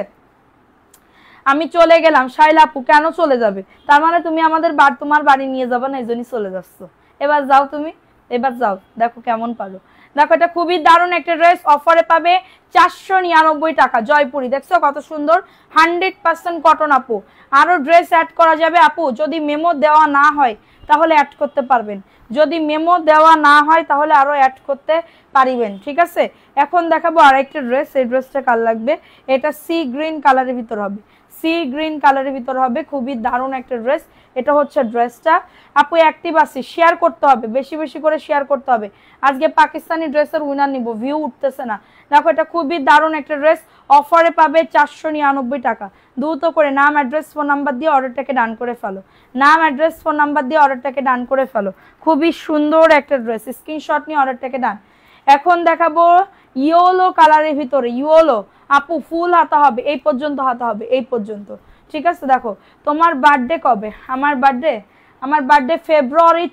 আমি চলে গেলাম। শাইলা আপু কেন চলে যাবে? তার মানে তুমি আমাদের তোমার বাড়ি নিয়ে যাবে না, এই জন্যই চলে যাচ্ছ। এবার যাও তুমি, এবার যাও, দেখো কেমন পারো। দেখো এটা খুবই দারুণ একটা ড্রেস, অফারে পাবে 499 টাকা। জয়পুরি, দেখছো কত সুন্দর, 100% কটন আপু। আরো ড্রেস অ্যাড করা যাবে আপু, যদি মেমো দেওয়া না হয় তাহলে অ্যাড করতে পারবেন, যদি মেমো দেওয়া না হয় তাহলে আরো অ্যাড করতে পারিবেন, ঠিক আছে? এখন দেখাবো আরেকটা ড্রেস। এই ড্রেসটা কার লাগবে? এটা সি গ্রিন কালারের ভিতর হবে, সি গ্রিন কালারের ভিতর হবে, খুবই দারুণ একটা ড্রেস। এটা হচ্ছে ড্রেসটা। আপু অ্যাক্টিভ আছি, শেয়ার করতে হবে, বেশি বেশি করে শেয়ার করতে হবে। আজকে পাকিস্তানি ড্রেসের উইনার নিব, ভিউ উঠতেছে না। দেখো এটা খুবই দারুণ একটা ড্রেস, অফারে পাবে 499 টাকা। দ্রুত করে নাম, অ্যাড্রেস, ফোন নাম্বার দিয়ে অর্ডারটাকে ডান করে ফেলো। নাম, অ্যাড্রেস, ফোন নাম্বার দিয়ে অর্ডারটাকে ডান করে ফেলো। খুবই সুন্দর একটা ড্রেস, স্ক্রিনশট নিয়ে অর্ডারটাকে ডান। এখন দেখাবো ইয়েলো কালারের ভিতরে, ইয়েলো আপু ফুল হাতা হবে, এই পর্যন্ত হাতা হবে, এই পর্যন্ত, ঠিক আছে? দেখো তোমার বার্থডে কবে? আমার বার্থডে ফেব্রুয়ারির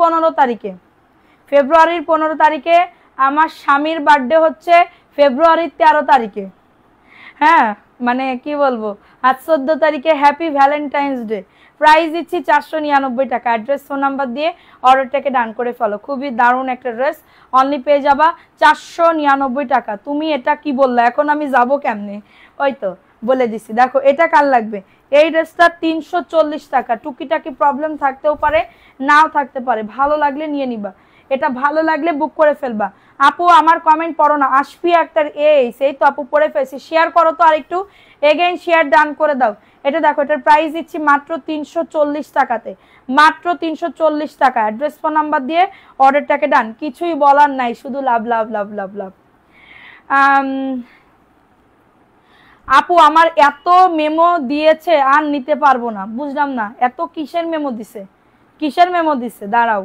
15 তারিখে। ফেব্রুয়ারির 15 তারিখে। আমার স্বামীর বার্থডে হচ্ছে ফেব্রুয়ারির 13 তারিখে। হ্যাঁ মানে কি বলবো, আজ 14 তারিখে। Happy Valentine's day. প্রাইস দিচ্ছি 499 টাকা। অ্যাড্রেস, ফোন নাম্বার দিয়ে অর্ডারটাকে ডান করে ফেলো। খুবই দারুণ একটা ড্রেস, অনলি পেয়ে যাবা 499 টাকা। তুমি এটা কি বললা, এখন আমি যাব কেমনে? ওই তো বলে দিছি। দেখো এটা কার লাগবে? এই ড্রেসটা 340 টাকা। টুকিটাকি প্রবলেম থাকতেও পারে, নাও থাকতে পারে, ভালো লাগলে নিয়ে নিবা। এটা ভালো লাগলে বুক করে ফেলবা। আপু আমার কমেন্ট পড়ো না, আশফি আক্তার, সেই তো আপু পড়ে ফেলছি। শেয়ার করো তো আরেকটু, এগেইন শেয়ার ডান করে দাও। এটা দেখো, এটার প্রাইস দিচ্ছি মাত্র 340 টাকাতে, মাত্র 340 টাকা। অ্যাড্রেস, ফোন নাম্বার দিয়ে অর্ডারটাকে ডান। কিছুই বলার নাই, শুধু লাভ লাভ লাভ লাভ লাভ। আপু আমার এত মেমো দিয়েছে আর নিতে পারবো না, বুঝলাম না এত কিসের মেমো দিছে, কিসের মেমো দিছে? দাঁড়াও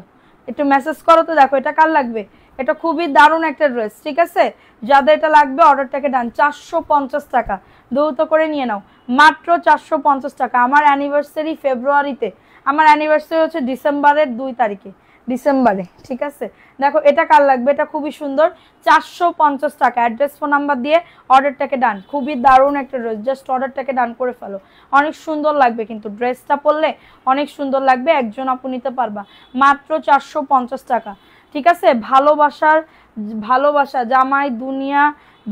একটু মেসেজ করো তো। দেখো এটা কার লাগবে? এটা খুবই দারুণ একটা ড্রেস, ঠিক আছে? যাদের এটা লাগবে অর্ডারটাকে ডান। 450 টাকা, দ্রুত করে নিয়ে নাও, মাত্র 450 টাকা। আমার অ্যানিভার্সারি ফেব্রুয়ারিতে, আমার অ্যানিভার্সারি হচ্ছে ডিসেম্বরের 2 তারিখে, ডিসেম্বরে, ঠিক আছে? দেখো এটা কার লাগবে? এটা খুবই সুন্দর, 450 টাকা। অ্যাড্রেস, ফোন নাম্বার দিয়ে অর্ডারটাকে ডান। খুবই দারুণ একটা ড্রেস, জাস্ট অর্ডারটাকে ডান করে ফেলো। অনেক সুন্দর লাগবে কিন্তু ড্রেসটা পরলে, অনেক সুন্দর লাগবে। একজন আপু নিতে পারবা, মাত্র 450 টাকা, ঠিক আছে? ভালোবাসা জামাই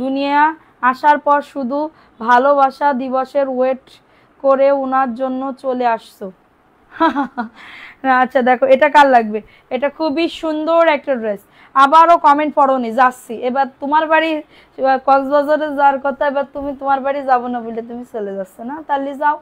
দুনিয়া আসার পর শুধু ভালোবাসা দিবসের ওয়েট করে ওনার জন্য চলে আসছো। আচ্ছা দেখো এটা কার লাগবে? এটা খুবই সুন্দর একটা ড্রেস। আবারও কমেন্ট পড়োনি, যাচ্ছি। এবার তোমার বাড়ি কক্সবাজারে যাওয়ার কথা, এবার তুমি তোমার বাড়ি যাবো না বলে তুমি চলে যাচ্ছ না, তাহলে যাও,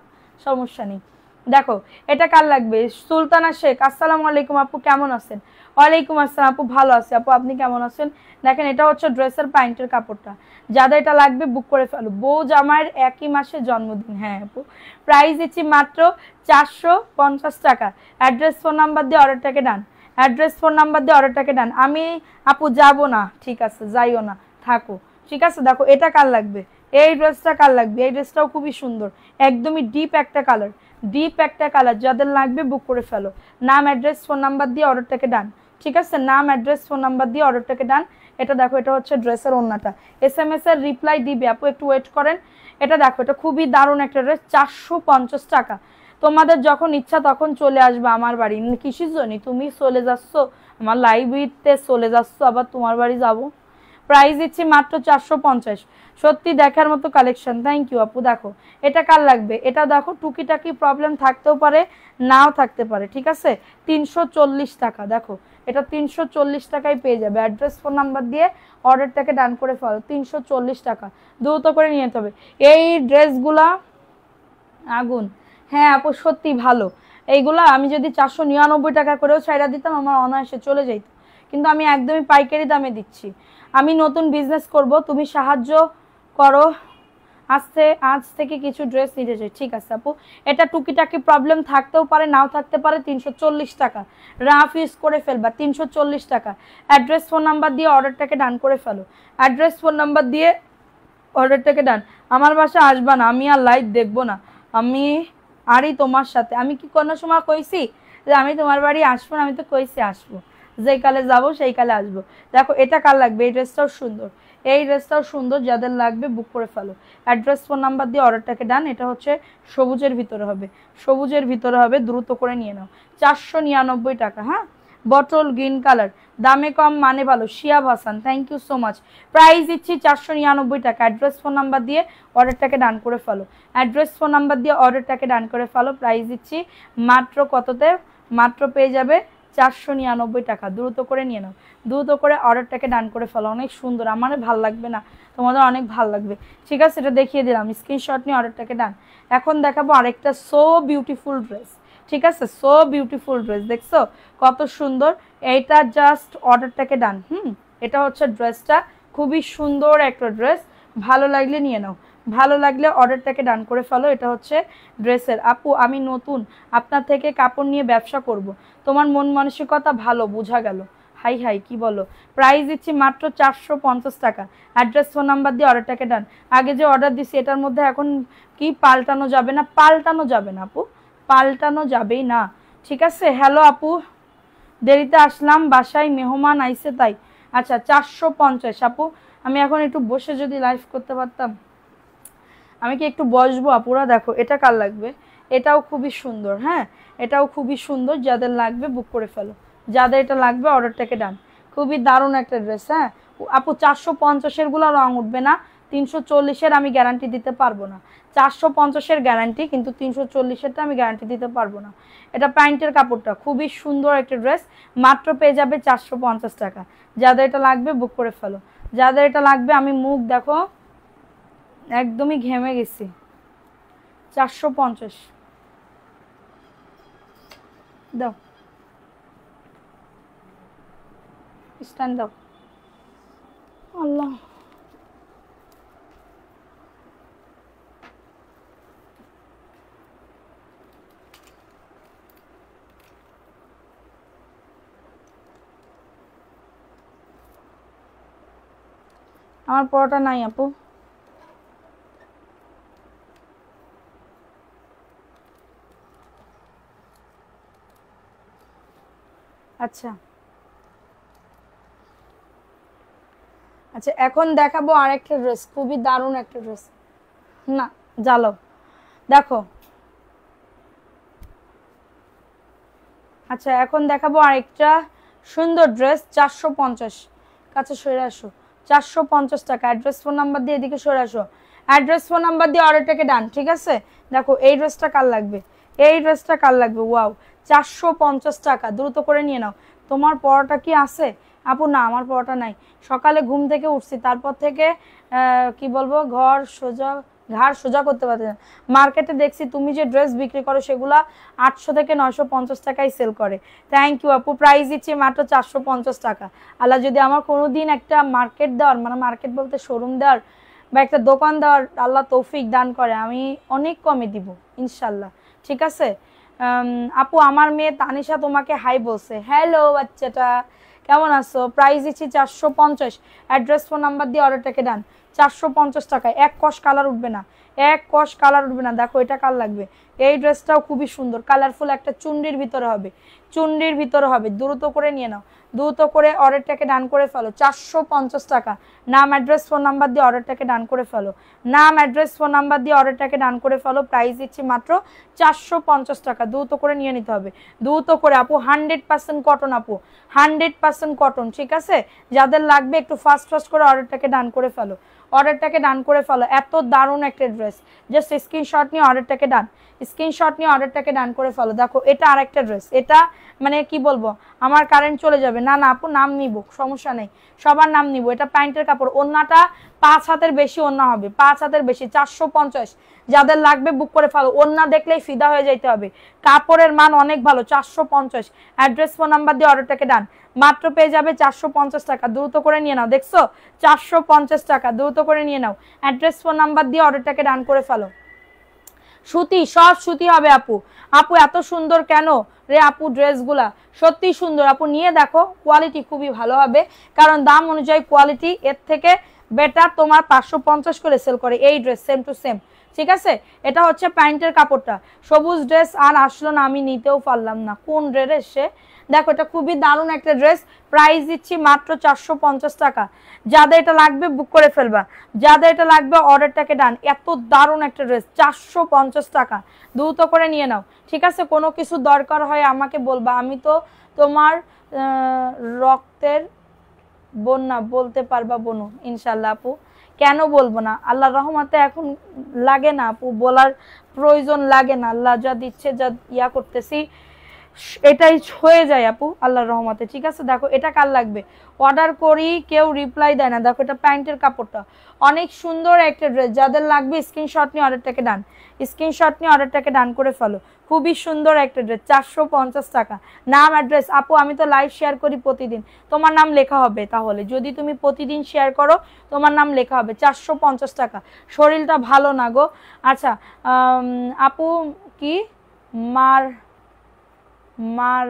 সমস্যা নেই। দেখো এটা কার লাগবে? সুলতানা শেখ, আসসালামু আলাইকুম আপু, কেমন আছেন? ওয়ালাইকুম আসসালাম আপু, ভালো আছি আপু, আপনি কেমন আছেন? দেখেন এটা হচ্ছে ড্রেসের প্যান্টের কাপড়টা। যাদের এটা লাগবে বুক করে ফেলো। বউ জামাইয়ের একই মাসে জন্মদিন। হ্যাঁ আপু, প্রাইস দিচ্ছি মাত্র 450 টাকা। অ্যাড্রেস, ফোন নাম্বার দিয়ে অর্ডারটাকে ডান। অ্যাড্রেস, ফোন নাম্বার দিয়ে অর্ডারটাকে ডান। আমি আপু যাব না, ঠিক আছে যাইও না, থাকো, ঠিক আছে? দেখো এটা কার লাগবে? এই ড্রেসটা কার লাগবে? এই ড্রেসটাও খুবই সুন্দর, একদমই ডিপ একটা কালার, ডিপ একটা কালার। যাদের লাগবে বুক করে ফেলো। নাম, অ্যাড্রেস, ফোন নাম্বার দিয়ে অর্ডারটাকে ডান, ঠিক আছে? নাম, অ্যাড্রেস, ফোন নাম্বার দিয়ে অর্ডারটাকে ডান। এটা দেখো, এটা হচ্ছে ড্রেসের ওড়নাটা। SMS এর রিপ্লাই দিবে আপু, একটু ওয়েট করেন। এটা দেখো, এটা খুবই দারুণ একটা ড্রেস, 450 টাকা। তোমাদের যখন ইচ্ছা তখন চলে আসবে আমার বাড়ি। কিসের জন্য তুমি চলে যাচ্ছ? আমার লাইব্রেরিতে চলে যাচ্ছ, আবার তোমার বাড়ি যাব? প্রাইস দিচ্ছি মাত্র 450। সত্যি দেখার মতো কালেকশন, থ্যাংক ইউ আপু। দেখো এটা কার লাগবে? এটা দেখো টুকিটাকি প্রবলেম থাকতেও পারে, নাও থাকতে পারে, ঠিক আছে? 340 টাকা। দেখো এটা 340 টাকায় পেয়ে যাবে। অ্যাড্রেস, ফোন নাম্বার দিয়ে অর্ডারটাকে ডান করে ফেলো। 340 টাকা, দ্রুত করে নিয়ে যেতে হবে। এই ড্রেসগুলা আগুন। হ্যাঁ আপু সত্যি ভালো। এইগুলা আমি যদি 499 টাকা করেও ছাইড়া দিতাম আমার অনায়াসে চলে যাইত, কিন্তু আমি একদমই পাইকারি দামে দিচ্ছি। আমি নতুন বিজনেস করব, তুমি সাহায্য করো। আজ থেকে কিছু ড্রেস নিতে চাই, ঠিক আছে আপু? এটা টুকিটাকি প্রবলেম থাকতেও পারে, নাও থাকতে পারে। 340 টাকা, রাফ ইউজ করে ফেলবা, 340 টাকা। অ্যাড্রেস, ফোন নাম্বার দিয়ে অর্ডারটাকে ডান করে ফেলো। অ্যাড্রেস, ফোন নাম্বার দিয়ে অর্ডারটাকে ডান। আমার বাসা আসবা না, আমি আর লাইভ দেখবো না, আমি আরই তোমার সাথে আমি কি কোনো সময় কইছি যে আমি তোমার বাড়ি আসবো না? আমি তো কইছি আসবো, যেই কালে যাবো সেই কালে আসবো। দেখো এটা কার লাগবে, এই ড্রেসটাও সুন্দর, এই ড্রেসটাও সুন্দর, যাদের লাগবে বুক করে ফেলো। অ্যাড্রেস ফোন নাম্বার দিয়ে অর্ডারটাকে ডান। এটা হচ্ছে সবুজের ভিতরে হবে, সবুজের ভিতরে হবে, দ্রুত করে নিয়ে নাও। 499 টাকা। হ্যাঁ, বটল গ্রিন কালার, দামে কম মানে ভালো। Shiyab Hasan, thank you so much. Price দিচ্ছি 499 টাকা। অ্যাড্রেস ফোন নাম্বার দিয়ে অর্ডারটাকে ডান করে ফেলো, অ্যাড্রেস ফোন নাম্বার দিয়ে অর্ডারটাকে ডান করে ফেলো। প্রাইস দিচ্ছি মাত্র কততে, মাত্র পেয়ে যাবে 499 টাকা। দ্রুত করে নিয়ে নাও, দ্রুত করে অর্ডারটাকে ডান করে ফেলো। অনেক সুন্দর, আমার ভাল লাগবে না, তোমাদের অনেক ভাল লাগবে। ঠিক আছে, এটা দেখিয়ে দিলাম, স্ক্রিনশট নিয়ে অর্ডারটাকে ডান। এখন দেখাবো আরেকটা সো বিউটিফুল ড্রেস। ঠিক আছে, সো বিউটিফুল ড্রেস, দেখছো কত সুন্দর। এইটা জাস্ট অর্ডারটাকে ডান। এটা হচ্ছে ড্রেসটা, খুবই সুন্দর একটা ড্রেস। ভালো লাগলে নিয়ে নাও, ভালো লাগলে অর্ডারটাকে ডান করে ফেলো। এটা হচ্ছে ড্রেসের। আপু আমি নতুন, আপনার থেকে কাপড় নিয়ে ব্যবসা করব, তোমার মন মানসিকতা ভালো, বোঝা গেল। হাই হাই, কি বলো? প্রাইস দিচ্ছি মাত্র 450 টাকা। অ্যাড্রেস ফোন নাম্বার দিয়ে অর্ডারটাকে ডান। আগে যে অর্ডার দিছি এটার মধ্যে এখন কি পাল্টানো যাবে না? পাল্টানো যাবে না আপু, পাল্টানো যাবেই না। ঠিক আছে, হ্যালো আপু, দেরিতে আসলাম, বাসায় মেহমান আইছে তাই। আচ্ছা 450 আপু। আমি এখন একটু বসে যদি লাইভ করতে পারতাম। আমি কি একটু বসবো আপুরা? দেখো এটা কার লাগবে, এটাও খুবই সুন্দর। হ্যাঁ, এটাও খুবই সুন্দর, যাদের লাগবে বুক করে ফেলো, যাদের এটা লাগবে অর্ডারটাকে ডান। খুবই দারুণ একটা ড্রেস। হ্যাঁ আপু, 450-এর গুলো রং উঠবে না, 340-এর আমি গ্যারান্টি দিতে পারবো না। 450-এর গ্যারান্টি, কিন্তু 340-এরটা আমি গ্যারান্টি দিতে পারবো না। এটা প্যান্টের কাপড়টা খুবই সুন্দর একটা ড্রেস, মাত্র পেয়ে যাবে 450 টাকা। যাদের এটা লাগবে বুক করে ফেলো, যাদের এটা লাগবে। আমি মুখ দেখো একদমই ঘেমে গেছি। 450 দাও, স্ট্যান্ড দাও। আল্লাহ, আমার পরোটা নাই আপু। আচ্ছা আচ্ছা, এখন দেখাবো আরেকটা ড্রেস, খুবই দারুণ একটা ড্রেস। না জ্বালো, দেখো। আচ্ছা এখন দেখাবো আরেকটা সুন্দর ড্রেস। 450, কাছে সরে আসো। 450 টাকা। অ্যাড্রেস ফোন নাম্বার দিয়ে এদিকে সরে আসো। অ্যাড্রেস ফোন নাম্বার দিয়ে অর্ডারটাকে ডান। ঠিক আছে, দেখো এই ড্রেসটা কার লাগবে, এই ড্রেসটা কার লাগবে? ওয়াও, 450 টাকা। দ্রুত করে নিয়ে নাও। তোমার পরোটা কি আছে আপু? না আমার পরোটা নাই। সকালে ঘুম থেকে উঠছি, তারপর থেকে কি বলবো, ঘাড় সোজা করতে পারছি না। মার্কেটে দেখছি তুমি যে ড্রেস বিক্রি করো সেগুলা 800 থেকে 950 টাকায় সেল করে। থ্যাংক ইউ আপু। প্রাইস দিচ্ছি মাত্র 450 টাকা। আল্লাহ যদি আমার কোনো দিন একটা মার্কেট দেওয়ার, মানে মার্কেট বলতে শোরুম দেওয়ার বা একটা দোকান দেওয়ার আল্লাহ তৌফিক দান করে, আমি অনেক কমে দিব ইনশাল্লাহ। ঠিক আছে আপু, আমার মেয়ে তানিশা তোমাকে হাই বলছে। হ্যালো বাচ্চাটা, কেমন আছো? প্রাইস দিচ্ছি 450। অ্যাড্রেস ফোন নাম্বার দিয়ে অর্ডারটাকে ডান। 450 টাকায় এক কষ কালার উঠবে না, এক কষ কালার উঠবে না। দেখো এটা কার লাগবে, এই ড্রেসটাও খুবই সুন্দর, কালারফুল একটা চুন্ডির ভিতরে হবে, চুন্ডির ভিতরে হবে। দ্রুত করে নিয়ে নাও, দ্রুত করে অর্ডারটাকে ডান করে ফেলো। 450 টাকা। নাম অ্যাড্রেস ফোন নাম্বার দিয়ে অর্ডারটাকে ডান করে ফেলো, নাম অ্যাড্রেস ফোন নাম্বার দিয়ে অর্ডারটাকে ডান করে ফেলো। প্রাইস দিচ্ছি মাত্র 450 টাকা। দ্রুত করে নিয়ে নিতে হবে, দ্রুত করে আপু। 100% কটন আপু, 100% কটন। ঠিক আছে, যাদের লাগবে একটু ফাস্ট ফাস্ট করে অর্ডারটাকে ডান করে ফেলো, অর্ডারটাকে ডান করে ফেলো। এত দারুণ একটা ড্রেস, জাস্ট স্ক্রিনশট নিয়ে অর্ডারটাকে ডান, স্ক্রিনশট নিয়ে অর্ডারটাকে ডান করে ফেলো। দেখো এটা আরেকটা ড্রেস, এটা মানে কি বলবো, আমার কারেন্ট চলে যাবে। না না আপু, নাম নিব, সমস্যা নেই, সবার নাম নিব। এটা প্যান্টের কাপড়, ওন্নাটা 5 হাতের বেশি ওন্না হবে, 5 হাতের বেশি। 450, যাদের লাগবে বুক করে ফেলো। ওন্না দেখলেই ফিদা হয়ে যাইতে হবে, কাপড়ের মান অনেক ভালো। 450। অ্যাড্রেস ফোন নাম্বার দিয়ে অর্ডারটাকে ডান। মাত্র পেয়ে যাবে 450 টাকা। দ্রুত করে নিয়ে নাও, দেখছো 450 টাকা। দ্রুত করে নিয়ে নাও। অ্যাড্রেস ফোন নাম্বার দিয়ে অর্ডারটাকে ডান করে ফেলো। সুতি, সব সুতি হবে আপু। আপু এত সুন্দর কেন রে আপু, ড্রেসগুলা সত্যি সুন্দর আপু, নিয়ে দেখো, কোয়ালিটি খুবই ভালো হবে, কারণ দাম অনুযায়ী কোয়ালিটি এর থেকে বেটার। তোমার 550 করে সেল করে এই ড্রেস, সেম টু সেম ঠিক আছে। এটা হচ্ছে প্যান্টের কাপড়টা, সবুজ ড্রেস আর আসলো না, আমি নিতেও পারলাম না কোন ড্রেস সে। দেখো এটা খুবই দারুণ একটা ড্রেস, প্রাইস দিচ্ছি মাত্র 450 টাকা। যাদের এটা লাগবে বুক করে ফেলবা, যাদের এটা লাগবে অর্ডারটাকে ডান। এত দারুণ একটা ড্রেস 450 টাকা, দ্রুত করে নিয়ে নাও। ঠিক আছে, কোনো কিছু দরকার হয় আমাকে বলবা, আমি তো তোমার রক্তের বোন না, বলতে পারবা বোনু ইনশাল্লাহ আপু, কেন বলবো না, আল্লাহর রহমতে এখন লাগে না আপু, বলার প্রয়োজন লাগে না, আল্লাহ যা দিচ্ছে যা ইয়া করতেছি এটাই হয়ে যায় আপু আল্লাহর রহমতে। ঠিক আছে, দেখো এটা কার লাগবে, অর্ডার করি কেউ রিপ্লাই দেয় না। দেখো এটা প্যান্টের কাপড়টা, অনেক সুন্দর একটা ড্রেস, যাদের লাগবে স্ক্রিনশট নিয়ে অর্ডারটাকে ডান, স্ক্রিনশট নিয়ে অর্ডারটাকে ডান করে ফেলো। খুবই সুন্দর একটা ড্রেস, 450 টাকা। নাম অ্যাড্রেস, আপু আমি তো লাইভ শেয়ার করি প্রতিদিন, তোমার নাম লেখা হবে, তাহলে যদি তুমি প্রতিদিন শেয়ার করো তোমার নাম লেখা হবে। 450 টাকা। শরীরটা ভালো না গো। আচ্ছা আপু কি মার মার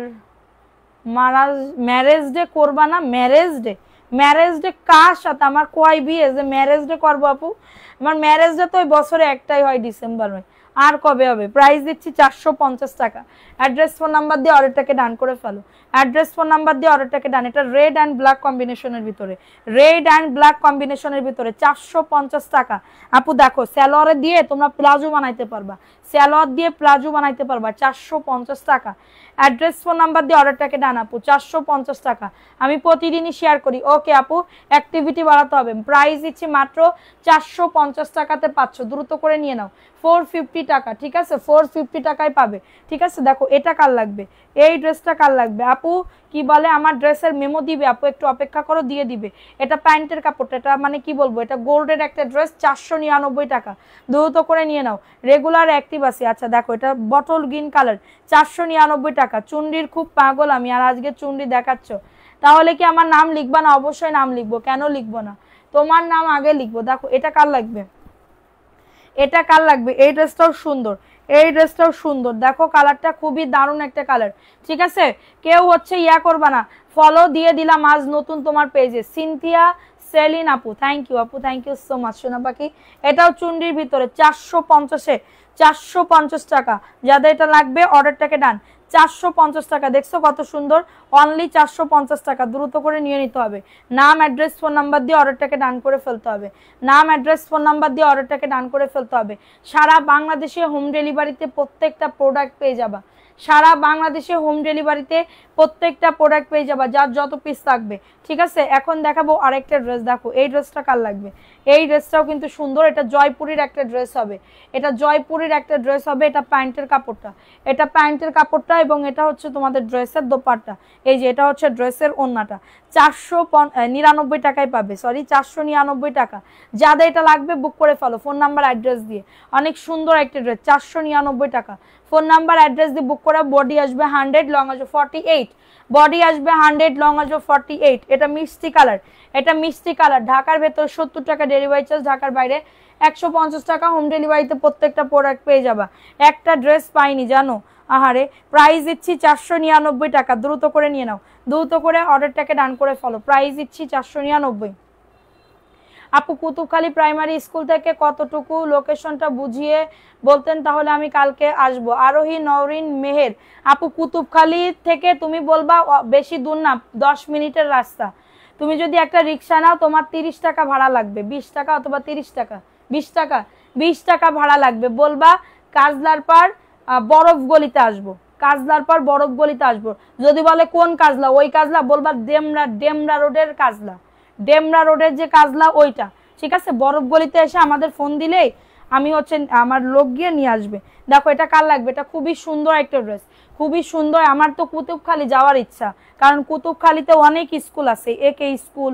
মারাজ ম্যারেজ ডে করবা না? ম্যারেজ ডে, ম্যারেজ ডে কার সাথে? আমার কয় বিয়ে যে ম্যারেজ ডে করবো আপু? আমার ম্যারেজ ডে তো ওই বছরে একটাই হয়, ডিসেম্বর হয়, আর কবে হবে? প্রাইস দিচ্ছি 450 টাকা। অ্যাড্রেস ফোন নাম্বার দিয়ে অর্ডারটাকে ডান করে ফেলো, অ্যাড্রেস ফোন নাম্বার দিয়ে অর্ডারটাকে ডান। এটা রেড অ্যান্ড ব্ল্যাক কম্বিনেশনের ভিতরে, রেড অ্যান্ড ব্ল্যাক কম্বিনেশনের ভিতরে 450 টাকা। আপু দেখো স্যালোয়ারে দিয়ে তোমরা প্লাজো বানাইতে পারবা, স্যালোয়ার দিয়ে প্লাজো বানাইতে পারবা, 450 টাকা। অ্যাড্রেস ফোন নাম্বার দিয়ে অর্ডারটাকে ডান আপু, 450 টাকা। আমি প্রতিদিনই শেয়ার করি। ওকে আপু, অ্যাক্টিভিটি বাড়াতে হবে। প্রাইস দিচ্ছি মাত্র 450 টাকাতে পাচ্ছ, দ্রুত করে নিয়ে নাও। 450 টাকা, ঠিক আছে, 450 টাকায় পাবে। ঠিক আছে, দেখো এটা কার লাগবে, এই ড্রেসটা কার লাগবে? আপু কি বলে আমার ড্রেসের মেমো দিবে আপু, একটু অপেক্ষা করো, দিয়ে দিবে। এটা প্যান্টের কাপড়টা, এটা মানে কি বলবো, এটা গোল্ডের একটা ড্রেস, 499 টাকা, দ্রুত করে নিয়ে নাও। রেগুলার অ্যাক্টিভ আছে। আচ্ছা দেখো এটা বটল গ্রিন কালার, 499 টাকা। চুন্ডির খুব পাগল আমি, আর আজকে চুন্ডি দেখাচ্ছ, তাহলে কি আমার নাম লিখবা না? অবশ্যই নাম লিখবো, কেন লিখবো না, তোমার নাম আগে লিখবো। দেখো এটা কার লাগবে, এটা কার লাগবে? এই ড্রেসটাও সুন্দর, এই ড্রেসটাও সুন্দর, দেখো কালারটা খুবই দারুণ একটা কালার। ঠিক আছে, কেউ হচ্ছে ইয়া করবা না, ফলো দিয়ে দিলাম আজ নতুন তোমার পেজে। সিনথিয়া সেলিন আপু, থ্যাংক ইউ আপু, থ্যাংক ইউ সো মাচ সোনা পাখি। এটাও চুন্ডির ভিতরে 450-এ, 450 টাকা। যাদের এটা লাগবে অর্ডারটাকে ডান, 450 টাকা। দেখছো কত সুন্দর, অনলি 450 টাকা, দ্রুত করে নিয়ে নিতে হবে। নাম অ্যাড্রেস ফোন নাম্বার দিয়ে অর্ডারটাকে ডান করে ফেলতে হবে, নাম অ্যাড্রেস ফোন নাম্বার দিয়ে অর্ডারটাকে ডান করে ফেলতে হবে। সারা বাংলাদেশে হোম ডেলিভারিতে প্রত্যেকটা প্রোডাক্ট পেয়ে যাবা, সারা বাংলাদেশে হোম ডেলিভারিতে প্রত্যেকটা প্রোডাক্ট পেয়ে যাবা, যার যত পিস থাকবে। ঠিক আছে, এখন দেখাবো আরেকটা ড্রেস। দেখো এই ড্রেসটা কার লাগবে, এই ড্রেসটাও কিন্তু সুন্দর, এটা জয়পুরের একটা ড্রেস হবে, এটা জয়পুরের একটা ড্রেস হবে। এটা প্যান্টের কাপড়টা, এটা প্যান্টের কাপড়টা, এবং এটা হচ্ছে তোমাদের ড্রেসের দোপাট্টা। এই যে এটা হচ্ছে ড্রেসের ওড়নাটা, 499 টাকায় পাবে, সরি 499 টাকা। যাদের এটা লাগবে বুক করে ফেলো ফোন নাম্বার অ্যাড্রেস দিয়ে। অনেক সুন্দর একটা ড্রেস, 499 টাকা। ফোন নাম্বার অ্যাড্রেস দিয়ে বুক করা। বডি আসবে 100, লং আসবে 48, বডি আসবে 100, লং আসবে 48। এটা মিষ্টি কালার, এটা মিষ্টি কালার। ঢাকার ভেতর 70 টাকা ডেলিভারি চার্জ, ঢাকার বাইরে 150 টাকা হোম ডেলিভারিতে প্রত্যেকটা প্রোডাক্ট পেয়ে যাবা। একটা ড্রেস পাইনি জানো, আহারে। প্রাইস দিচ্ছি 499 টাকা, দ্রুত করে নিয়ে নাও, দ্রুত করে অর্ডারটাকে ডান করে ফেলো। প্রাইস দিচ্ছি 499। আপু কুতুবখালী প্রাইমারি স্কুল থেকে কতটুকু, লোকেশনটা বুঝিয়ে বলতেন তাহলে আমি কালকে আসব। আরোহী নওরিন মেহের আপু, কুতুবখালী থেকে তুমি বলবা, বেশি দূর না, 10 মিনিটের রাস্তা। তুমি যদি একটা রিক্সা নাও তোমার 30 টাকা ভাড়া লাগবে, 20 টাকা অথবা 30 টাকা, 20 টাকা, 20 টাকা ভাড়া লাগবে। বলবা কাজলার পার বরফ গলিতে আসবো, কাজলার পর বরফ গলিতে আসবো। যদি বলে কোন কাজলা, ওই কাজলা বলবা ডেমরা রোডের কাজলা, ডেমরা রোডের যে কাজলা ওইটা। ঠিক আছে, বরফ গলিতে এসে আমাদের ফোন দিলেই আমি হচ্ছে আমার লোক গিয়ে নিয়ে আসবে। দেখো এটা কার লাগবে, এটা খুবই সুন্দর একটা ড্রেস, খুবই সুন্দর। আমার তো কুতুবখালী যাওয়ার ইচ্ছা, কারণ কুতুবখালীতে অনেক স্কুল আছে, একে স্কুল,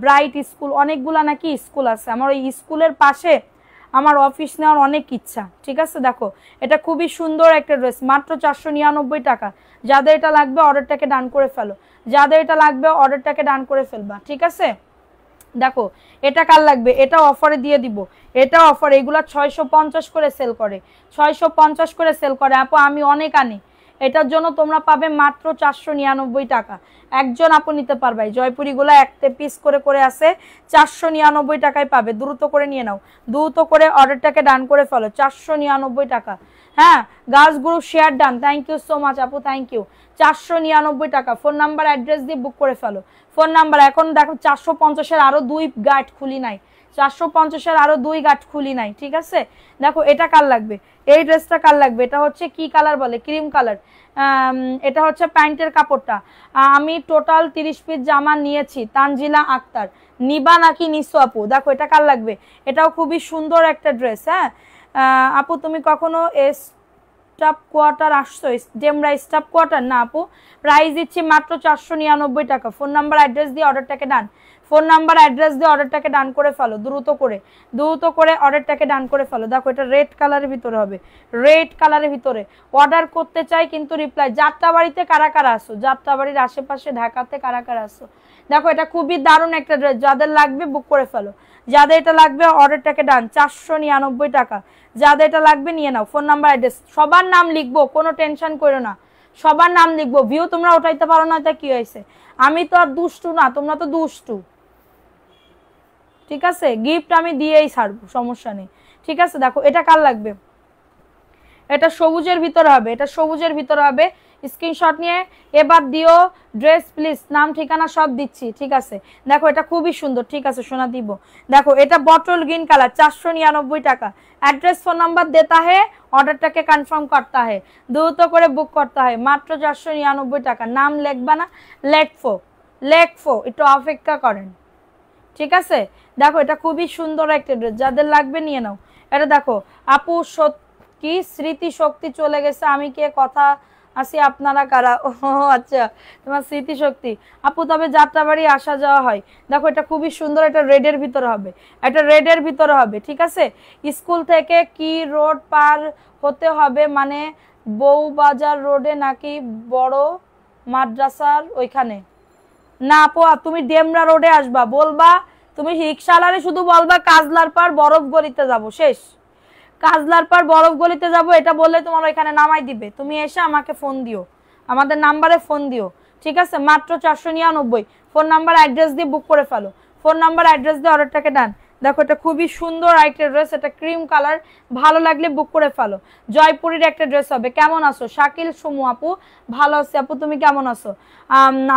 ব্রাইট স্কুল, অনেকগুলা নাকি স্কুল আছে। আমার ওই স্কুলের পাশে আমার অফিস নেওয়ার অনেক ইচ্ছা। ঠিক আছে, দেখো এটা খুবই সুন্দর একটা ড্রেস, মাত্র 499 টাকা। যাদের এটা লাগবে অর্ডারটাকে ডান করে ফেলো, যাদের এটা লাগবে অর্ডারটাকে ডান করে ফেলবা। ঠিক আছে, দেখো এটা কার লাগবে, এটা অফারে দিয়ে দিব, এটা অফার। এগুলা 650 করে সেল করে, 650 করে সেল করে আপু, আমি অনেক আনি। এটার জন্য তোমরা পাবে মাত্র 499 টাকা। একজন আপু নিতে পারবে। জয়পুরিগুলো একটা পিস করে করে আছে, 499 টাকায় পাবে। দ্রুত করে নিয়ে নাও, দ্রুত করে অর্ডারটাকে ডান করে ফেলো। 499 টাকা। হ্যাঁ, girls group share done, thank you so much আপু, থ্যাংক ইউ। 499 টাকা। ফোন নাম্বার অ্যাড্রেস দিয়ে বুক করে ফেলো। ফোন নাম্বার এখন দেখো 450-এর আরো 2 গাঁট খুলি নাই, 450-এর আরো 2 গাঁট খুলি নাই, ঠিক আছে। দেখো এটা কার লাগবে, এই ড্রেসটা কার লাগবে, এটা হচ্ছে কি কালার বলে, ক্রিম কালার। এটা হচ্ছে প্যান্টের কাপড়টা। আমি টোটাল 30 পিস জামা নিয়েছি। তানজিলা আক্তার, নিবা নাকি নিসো আপু? দেখো এটা কার লাগবে, এটাও খুবই সুন্দর একটা ড্রেস। হ্যাঁ আপু তুমি কখনো স্টাফ কোয়ার্টার আসছো? ডেমরা স্টাফ কোয়ার্টার না আপু। প্রাইস দিচ্ছি মাত্র 499 টাকা। ফোন নাম্বার অ্যাড্রেস দিয়ে অর্ডারটাকে ডান, ফোন নাম্বার অ্যাড্রেস দিয়ে অর্ডারটাকে ডান করে ফেলো। দ্রুত করে অর্ডারটাকে ডান করে ফেলো। দেখো এটা রেড কালারের ভিতরে হবে, রেড কালারের ভিতরে। অর্ডার করতে চাই কিন্তু রিপ্লাই। যাত্রাবাড়িতে কারা কারা আসো, যাত্রাবাড়ির আশেপাশে ঢাকাতে কারা কারা আসো? দেখো এটা খুবই দারুণ একটা ড্রেস, যাদের লাগবে বুক করে ফেলো। যাদের এটা লাগবে অর্ডারটাকে ডান, 499 টাকা। যাদের এটা লাগবে নিয়ে নাও। ফোন নাম্বার অ্যাড্রেস সবার নাম লিখবো, কোনো টেনশন করো না, সবার নাম লিখবো। ভিউ তোমরা ওঠাইতে পারো না, এটা কি হয়েছে? আমি তো আর দুষ্টু না, তোমরা তো দুষ্টু, ঠিক আছে। গিফট আমি দিয়েই ছাড়বো, সমস্যা নেই, ঠিক আছে। দেখো এটা কার লাগবে, এটা সবুজের ভিতরে হবে, এটা সবুজের ভিতরে হবে। স্ক্রিনশট নিয়ে এবার দিও ড্রেস প্লিজ, নাম ঠিকানা সব দিচ্ছি, ঠিক আছে। দেখো এটা খুবই সুন্দর, ঠিক আছে সোনা দিব। দেখো এটা বটল গ্রিন কালার, 499 টাকা। एड्रेस फोन नंबर देता है, ऑर्डरটাকে কনফার্ম করতে হয়, দ্রুত করে বুক করতে হয়। মাত্র 499 টাকা। নাম লিখবা না, লেখফো, একটু অপেক্ষা করেন, ঠিক আছে। দেখো এটা খুবই সুন্দর একটা ড্রেস, যাদের লাগবে নিয়ে নাও। এটা দেখো আপু কি স্মৃতি শক্তি চলে গেছে, আমি কে কথা আসি আপনারা কারা? ও আচ্ছা, তোমার স্মৃতি শক্তি আপু। তবে যাত্রাবাড়ি আসা যাওয়া হয়। দেখো এটা খুবই সুন্দর, এটা রেডের ভিতরে হবে, এটা রেডের ভিতরে হবে, ঠিক আছে। স্কুল থেকে কি রোড পার হতে হবে, মানে বউবাজার রোডে নাকি বড় মাদ্রাসার ওইখানে? না আপু তুমি ডেমরা রোডে আসবা, বলবা তুমি রিক্সাওয়ালারে শুধু বলবা কাজলার পার বরফ গলিতে যাব, শেষ। কাজলার পার বরফ গলিতে যাব এটা বললে তোমার ওইখানে নামাই দিবে। তুমি এসে আমাকে ফোন দিও, আমাদের নাম্বারে ফোন দিও, ঠিক আছে। মাত্র 499। ফোন নাম্বার অ্যাড্রেস দিয়ে বুক করে ফেলো, ফোন নাম্বার অ্যাড্রেস দিয়ে অর্ডারটাকে ডান। দেখো এটা খুবই সুন্দর একটা ড্রেস, এটা ক্রিম কালার, ভালো লাগলে বুক করে ফেলো। জয়পুরের একটা ড্রেস হবে। কেমন আছো শাকিল সুমু আপু? ভালো আছি আপু, তুমি কেমন আছো?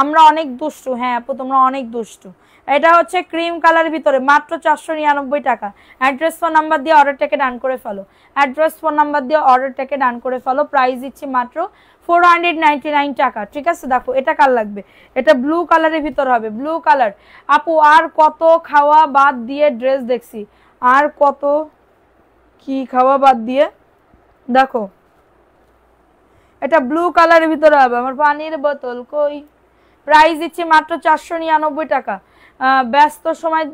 আমরা অনেক দুষ্টু। হ্যাঁ আপু তোমরা অনেক দুষ্টু। এটা হচ্ছে ক্রিম কালারের ভিতরে, মাত্র 499 টাকা। অ্যাড্রেস ফোন নাম্বার দিয়ে অর্ডারটাকে ডান করে ফেলো, অ্যাড্রেস ফোন নাম্বার দিয়ে অর্ডারটাকে ডান করে ফেলো। প্রাইস দিচ্ছি মাত্র 499 টাকা, ঠিক আছে। দেখো এটা কার লাগবে, এটা ব্লু কালারের ভিতর হবে, ব্লু কালার। আপু আর কত খাওয়া বাদ দিয়ে ড্রেস দেখছি, আর কত কি খাওয়া বাদ দিয়ে। দেখো এটা ব্লু কালারের ভিতরে হবে। আমার পানির বোতল কই? প্রাইস দিচ্ছি মাত্র 499 টাকা।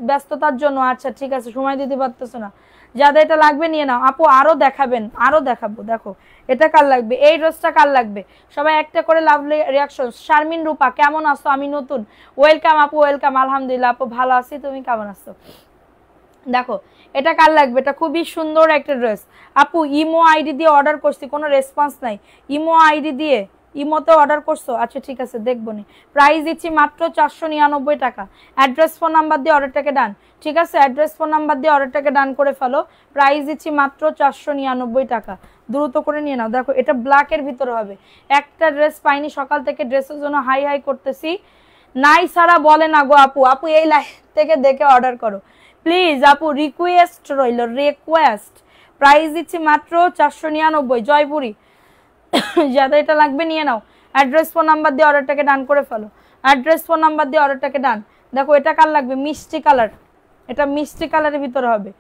ব্যস্ততার জন্য, আচ্ছা ঠিক আছে, সময় দিতে পারতেছো না। যাদের এটা লাগবে নিয়ে নাও। আপু আরো দেখাবেন? আরো দেখাবো। দেখো এটা কার লাগবে, এই ড্রেসটা কার লাগবে? সবাই একটা করে লাভলি রিয়াকশন। শারমিন রূপা কেমন আছো? আমি নতুন। ওয়েলকাম আপু, ওয়েলকাম। আলহামদুলিল্লাহ আপু ভালো আছি, তুমি কেমন আছো? দেখো এটা কার লাগবে, এটা খুবই সুন্দর একটা ড্রেস। আপু ইমো আইডি দিয়ে অর্ডার করছি, কোনো রেসপন্স নাই। ইমো আইডি দিয়ে ইমোতে অর্ডার করছো, আচ্ছা ঠিক আছে দেখবো নি। প্রাইস দিচ্ছি মাত্র 499 টাকা। অ্যাড্রেস ফোন নাম্বার দিয়ে অর্ডারটাকে ডান, ঠিক আছে। অ্যাড্রেস ফোন নাম্বার দিয়ে অর্ডারটাকে ডান করে ফেলো। প্রাইস দিচ্ছি মাত্র 499 টাকা। দ্রুত করে নিয়ে নাও। দেখো এটা ব্ল্যাকের ভিতরে হবে। একটা ড্রেস পাইনি, সকাল থেকে ড্রেসের জন্য হাই হাই করতেছি। নাই সারা বলে না গো আপু, আপু এই লাইন থেকে দেখে অর্ডার করো প্লিজ আপু, রিকোয়েস্ট রইল, রিকোয়েস্ট। প্রাইস দিচ্ছি মাত্র 499। জয়পুরি, যাদের এটা লাগবে নিয়ে নাও। অ্যাড্রেস ফোন নাম্বার দিয়ে অর্ডারটাকে ডান করে ফেলো, অ্যাড্রেস ফোন নাম্বার দিয়ে অর্ডারটাকে ডান। দেখো এটা কার লাগবে, মিষ্টি কালার, এটা মিষ্টি কালারের ভিতরে হবে।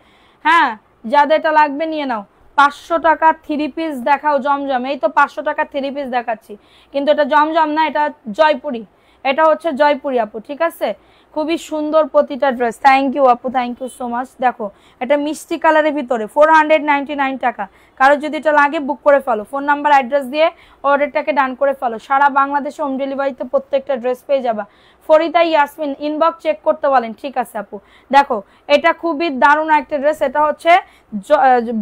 হ্যাঁ যাদের এটা লাগবে নিয়ে নাও। 500 টাকা 3 পিস দেখাও জমজম। এই তো 500 টাকা 3 পিস দেখাচ্ছি, কিন্তু এটা জমজম না, এটা জয়পুরি, এটা হচ্ছে জয়পুরি আপু, ঠিক আছে। খুবই সুন্দর প্রতিটা ড্রেস। থ্যাংক ইউ আপু, থ্যাংক ইউ সো মাচ। দেখো এটা মিষ্টি কালারের ভিতরে, 499 টাকা। কারো যদি এটা লাগে বুক করে ফেলো, ফোন নাম্বার অ্যাড্রেস দিয়ে অর্ডারটাকে ডান করে ফেলো। সারা বাংলাদেশে হোম ডেলিভারিতে প্রত্যেকটা ড্রেস পেয়ে যাবা। ফরিদা ইয়াসমিন ইনবক্স চেক করতে বলেন, ঠিক আছে আপু। দেখো এটা খুবই দারুণ একটা ড্রেস, এটা হচ্ছে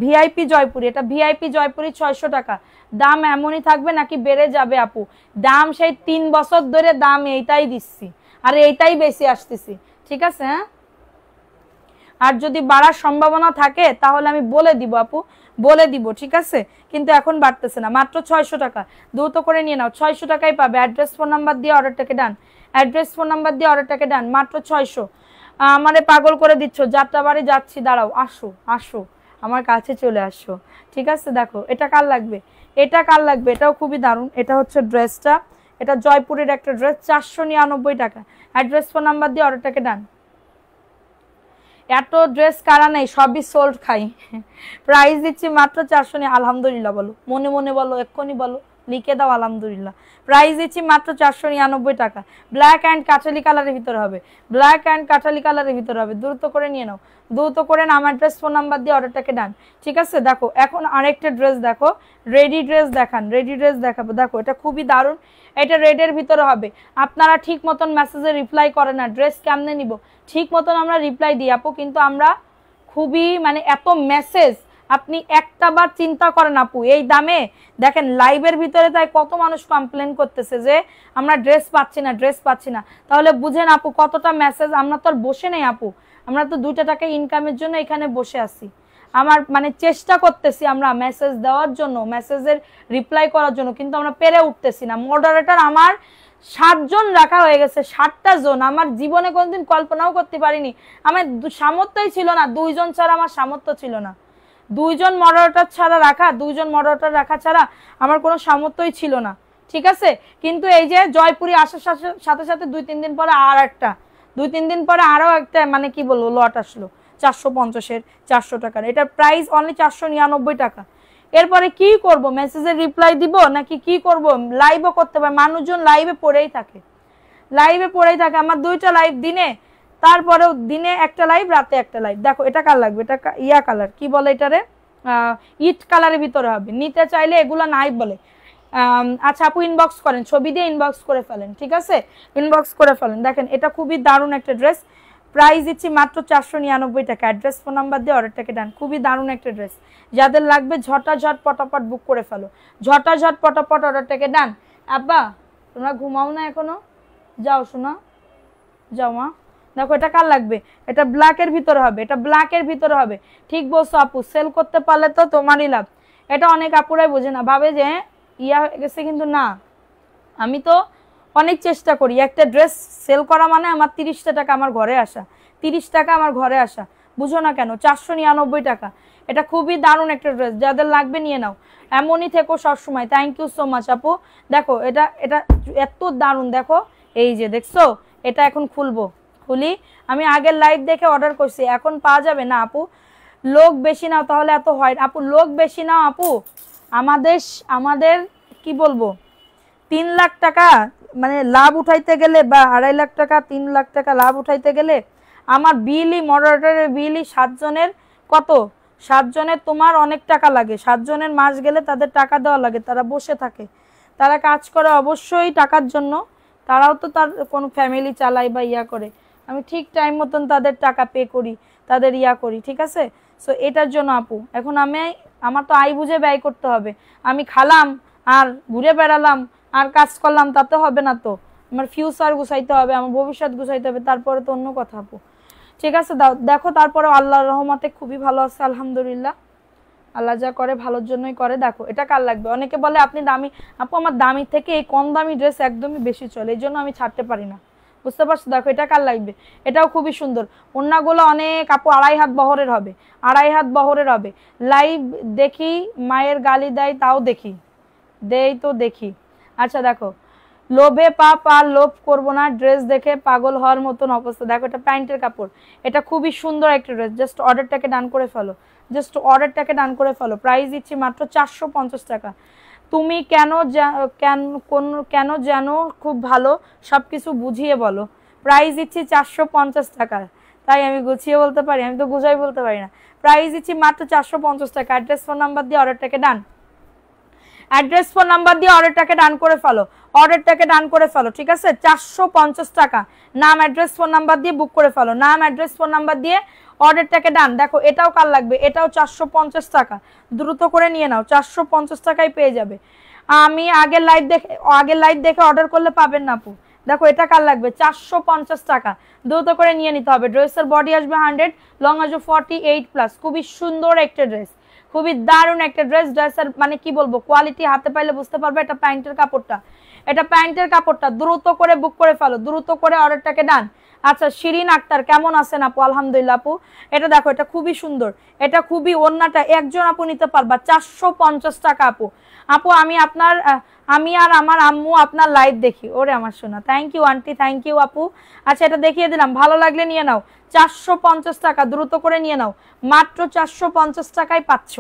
ভিআইপি জয়পুরি, এটা ভিআইপি জয়পুরি 600 টাকা। দাম এমনই থাকবে নাকি বেড়ে যাবে আপু? দাম সেই 3 বছর ধরে দাম এইটাই দিচ্ছি, আর এইটাই বেশি আসতেছি, ঠিক আছে। হ্যাঁ, আর যদি বাড়ার সম্ভাবনা থাকে তাহলে আমি বলে দিব আপু, বলে দিব, ঠিক আছে, কিন্তু এখন বাড়তেছে না। মাত্র 600 টাকা, দ্রুত করে নিয়ে নাও, 600 টাকাই পাবে। অ্যাড্রেস ফোন নাম্বার দিয়ে অর্ডারটাকে ডান, অ্যাড্রেস ফোন নাম্বার দিয়ে অর্ডারটাকে ডান, মাত্র 600। আমারে পাগল করে দিচ্ছ, যাত্রাবাড়ি যাচ্ছি, দাঁড়াও, আসো আসো আমার কাছে চলে আসো, ঠিক আছে। দেখো এটা কার লাগবে, এটা কার লাগবে, এটাও খুবই দারুণ। এটা হচ্ছে ড্রেসটা, এটা জয়পুরের একটা ড্রেস, 499 টাকা। অ্যাড্রেস ফোন নাম্বার দিয়ে অর্ডারটাকে ডান। এত ড্রেস কারা নেই, সবই সোল্ড খাই। প্রাইস দিচ্ছি মাত্র 400। আলহামদুলিল্লাহ বলো, মনে মনে বলো, এক্ষুনি বলো, লিখে দাও আলহামদুলিল্লাহ। প্রাইস দিচ্ছি মাত্র 499 টাকা। ব্ল্যাক অ্যান্ড কাঠালি কালারের ভিতরে হবে, ব্ল্যাক অ্যান্ড কাঠালি কালারের ভিতরে হবে, দ্রুত করে নিয়ে নাও, দ্রুত করে নাও। আমার ড্রেস ফোন নাম্বার দিয়ে অর্ডারটাকে ডান, ঠিক আছে। দেখো এখন আরেকটা ড্রেস দেখো, রেডি ড্রেস দেখান, রেডি ড্রেস দেখাবো। দেখো এটা খুবই দারুণ, এটা রেডের ভিতরে হবে। আপনারা ঠিক মতন মেসেজে রিপ্লাই করে না, ড্রেস কেমনে নিব, ঠিক মতন আমরা রিপ্লাই দিই আপু, কিন্তু আমরা খুবই মানে এত মেসেজ আপনি একটা বার চিন্তা করেন আপু, এই দামে দেখেন লাইভের ভিতরে তাই কত মানুষ কমপ্লেন করতেছে যে আমরা ড্রেস পাচ্ছি না, ড্রেস পাচ্ছি না। তাহলে বুঝেন আপু কতটা মেসেজ, আমরা তো আর বসে নেই আপু, আমরা তো 2টা টাকা ইনকামের জন্য এখানে বসে আছি। আমার মানে চেষ্টা করতেছি আমরা মেসেজ দেওয়ার জন্য, মেসেজের রিপ্লাই করার জন্য, কিন্তু আমরা পেরে উঠতেছি না। মডারেটর আমার 7 জন রাখা হয়ে গেছে, 7টা জন। আমার জীবনে কোনদিন কল্পনাও করতে পারিনি, আমার সামর্থ্যই ছিল না, 2 জন ছাড়া আমার সামর্থ্য ছিল না, 2 জন মডারেটর ছাড়া রাখা, 2 জন মডারেটর রাখা ছাড়া আমার কোনো সামর্থ্যই ছিল না, ঠিক আছে। কিন্তু এই যে জয়পুরি আসার সাথে সাথে 2-3 দিন পরে আর একটা, 2-3 দিন পরে আরও একটা মানে কি বলবো লট আসলো 450-এর, 400 টাকার। এটার প্রাইস অনলি 499 টাকা। এরপরে কি করব, মেসেজের রিপ্লাই দিব নাকি কি করব? লাইভও করতে পারে, মানুষজন লাইভে পড়েই থাকে, লাইভে পড়েই থাকে। আমার 2টা লাইভ দিনে, তারপরেও দিনে একটা লাইভ, রাতে একটা লাইভ। দেখো এটা কার লাগবে, এটা ইয়া কালার কি বলে এটারে, ইট কালারের ভিতরে হবে। নিতে চাইলে এগুলা নাই বলে। আচ্ছা আপু ইনবক্স করেন, ছবি দিয়ে ইনবক্স করে ফেলেন, ঠিক আছে, ইনবক্স করে ফেলেন। দেখেন এটা খুবই দারুণ একটা ড্রেস, প্রাইস দিচ্ছি মাত্র 499 টাকা। অ্যাড্রেস ফোন নাম্বার দিয়ে অর্ডারটাকে ডান। খুবই দারুণ একটা ড্রেস, যাদের লাগবে ঝটাঝট পটাপট বুক করে ফেলো, ঝটাঝট পটাপট অর্ডারটাকে ডান। আব্বা তোমরা ঘুমাও না এখনো, যাও শোনা, যাও মা। দেখো এটা কার লাগবে, এটা ব্ল্যাকের ভিতরে হবে, এটা ব্ল্যাকের ভিতরে হবে, ঠিক বলছো আপু, সেল করতে পারলে তো তোমারই লাভ। এটা অনেক আপুরাই বোঝে না, ভাবে যে ইয়া হয়ে গেছে, কিন্তু না, আমি তো অনেক চেষ্টা করি। একটা ড্রেস সেল করা মানে আমার 30টা টাকা আমার ঘরে আসা, 30 টাকা আমার ঘরে আসা, বুঝো না কেন। 499 টাকা, এটা খুবই দারুণ একটা ড্রেস, যাদের লাগবে নিয়ে নাও, এমনই থেকো সবসময়। থ্যাংক ইউ সো মাচ আপু। দেখো এটা এটা এত দারুণ, দেখো এই যে দেখছো, এটা এখন খুলবো, খুলি। আমি আগের লাইভ দেখে অর্ডার করছি, এখন পাওয়া যাবে না আপু, লোক বেশি নাও তাহলে এত হয় আপু, লোক বেশি নাও আপু। আমাদের আমাদের কি বলবো, 3 লাখ টাকা মানে লাভ উঠাইতে গেলে, বা 2.5 লাখ টাকা 3 লাখ টাকা লাভ উঠাইতে গেলে আমার বিলই, মডারেটরের বিলই 7 জনের কত, 7 জনের তোমার অনেক টাকা লাগে। 7 জনের মাস গেলে তাদের টাকা দেওয়া লাগে, তারা বসে থাকে, তারা কাজ করে অবশ্যই টাকার জন্য, তারাও তো তার কোনো ফ্যামিলি চালায় বা ইয়া করে। আমি ঠিক টাইম মতন তাদের টাকা পে করি, তাদের ইয়া করি, ঠিক আছে। সো এটার জন্য আপু এখন আমার তো আয় বুঝে ব্যয় করতে হবে। আমি খালাম আর ঘুরে বেড়ালাম আর কাজ করলাম তাতে হবে না, তো আমার ফিউচার গুছাইতে হবে, আমার ভবিষ্যৎ গুছাইতে হবে, তারপরে তো অন্য কথা আপু, ঠিক আছে। দেখো তারপরে আল্লাহর রহমতে খুবই ভালো আছে আলহামদুলিল্লাহ, আল্লাহ যা করে ভালোর জন্যই করে। দেখো এটা কার লাগবে, অনেকে বলে আপনি দামি আপু, আমার দামি থেকে এই কম দামি ড্রেস একদমই বেশি চলে, এই জন্য আমি ছাড়তে পারি না, বুঝতে পারছো। দেখো এটা কার লাগবে, এটাও খুবই সুন্দর। ওড়নাগুলো অনেক আপু 2.5 হাত বহরের হবে, 2.5 হাত বহরের হবে। লাইভ দেখি, মায়ের গালি দেয় তাও দেখি, দেই তো দেখি। আচ্ছা দেখো, লোভে পাপ আর লোভ করবো না, ড্রেস দেখে পাগল হওয়ার মতন অবস্থা। দেখো এটা প্যান্টের কাপড়, এটা খুবই সুন্দর একটা ড্রেস, জাস্ট অর্ডারটাকে ডান করে ফেলো, জাস্ট অর্ডারটাকে ডান করে ফেলো। প্রাইস দিচ্ছি মাত্র 450 টাকা। তুমি কেন জানো খুব ভালো, সব কিছু বুঝিয়ে বলো। প্রাইস দিচ্ছি 450 টাকা, তাই আমি গুছিয়ে বলতে পারি, আমি তো গুছাই বলতে পারি না। প্রাইস দিচ্ছি মাত্র 450 টাকা। অ্যাড্রেস ফোন নাম্বার দিয়ে অর্ডারটাকে ডান, অ্যাড্রেস ফোন নাম্বার দিয়ে অর্ডারটাকে ডান করে ফেলো, অর্ডারটাকে ডান করে ফেলো, ঠিক আছে? 450 টাকা, নাম অ্যাড্রেস ফোন নাম্বার দিয়ে বুক করে ফেলো, নাম অ্যাড্রেস ফোন নাম্বার দিয়ে অর্ডারটাকে ডান। দেখো এটাও কার লাগবে, এটাও 450 টাকা, দ্রুত করে নিয়ে নাও, 450 টাকায় পেয়ে যাবে। আমি আগের লাইভ দেখে অর্ডার করলে পাবেন না আপু। দেখো এটা কার লাগবে, 450 টাকা, দ্রুত করে নিয়ে নিতে হবে। ড্রেসের বডি আসবে 100, লং আসবে 48+, খুবই সুন্দর একটা ড্রেস, খুবই দারুণ একটা ড্রেস। ড্রেসের মানে কি বলবো, কোয়ালিটি হাতে পাইলে বুঝতে পারবে। এটা প্যান্টের কাপড়টা, এটা প্যান্টের কাপড়টা, দ্রুত করে বুক করে ফেলো, দ্রুত করে অর্ডারটাকে ডান। আচ্ছা শিরিন আক্তার কেমন আছেন আপু? আলহামদুলিল্লাহ আপু। এটা দেখো এটা খুবই সুন্দর, এটা খুবই, ওন্নাটা একজন আপু নিতে পারবা 450 টাকা আপু। আপু আমি আর আমার আম্মু আপনার লাইভ দেখি। ওরে আমার সোনা, thank you aunty, thank you আপু। আচ্ছা এটা দেখিয়ে দিলাম, ভালো লাগলে নিয়ে নাও, 450 টাকা, দ্রুত করে নিয়ে নাও, মাত্র 450 টাকায় পাচ্ছ।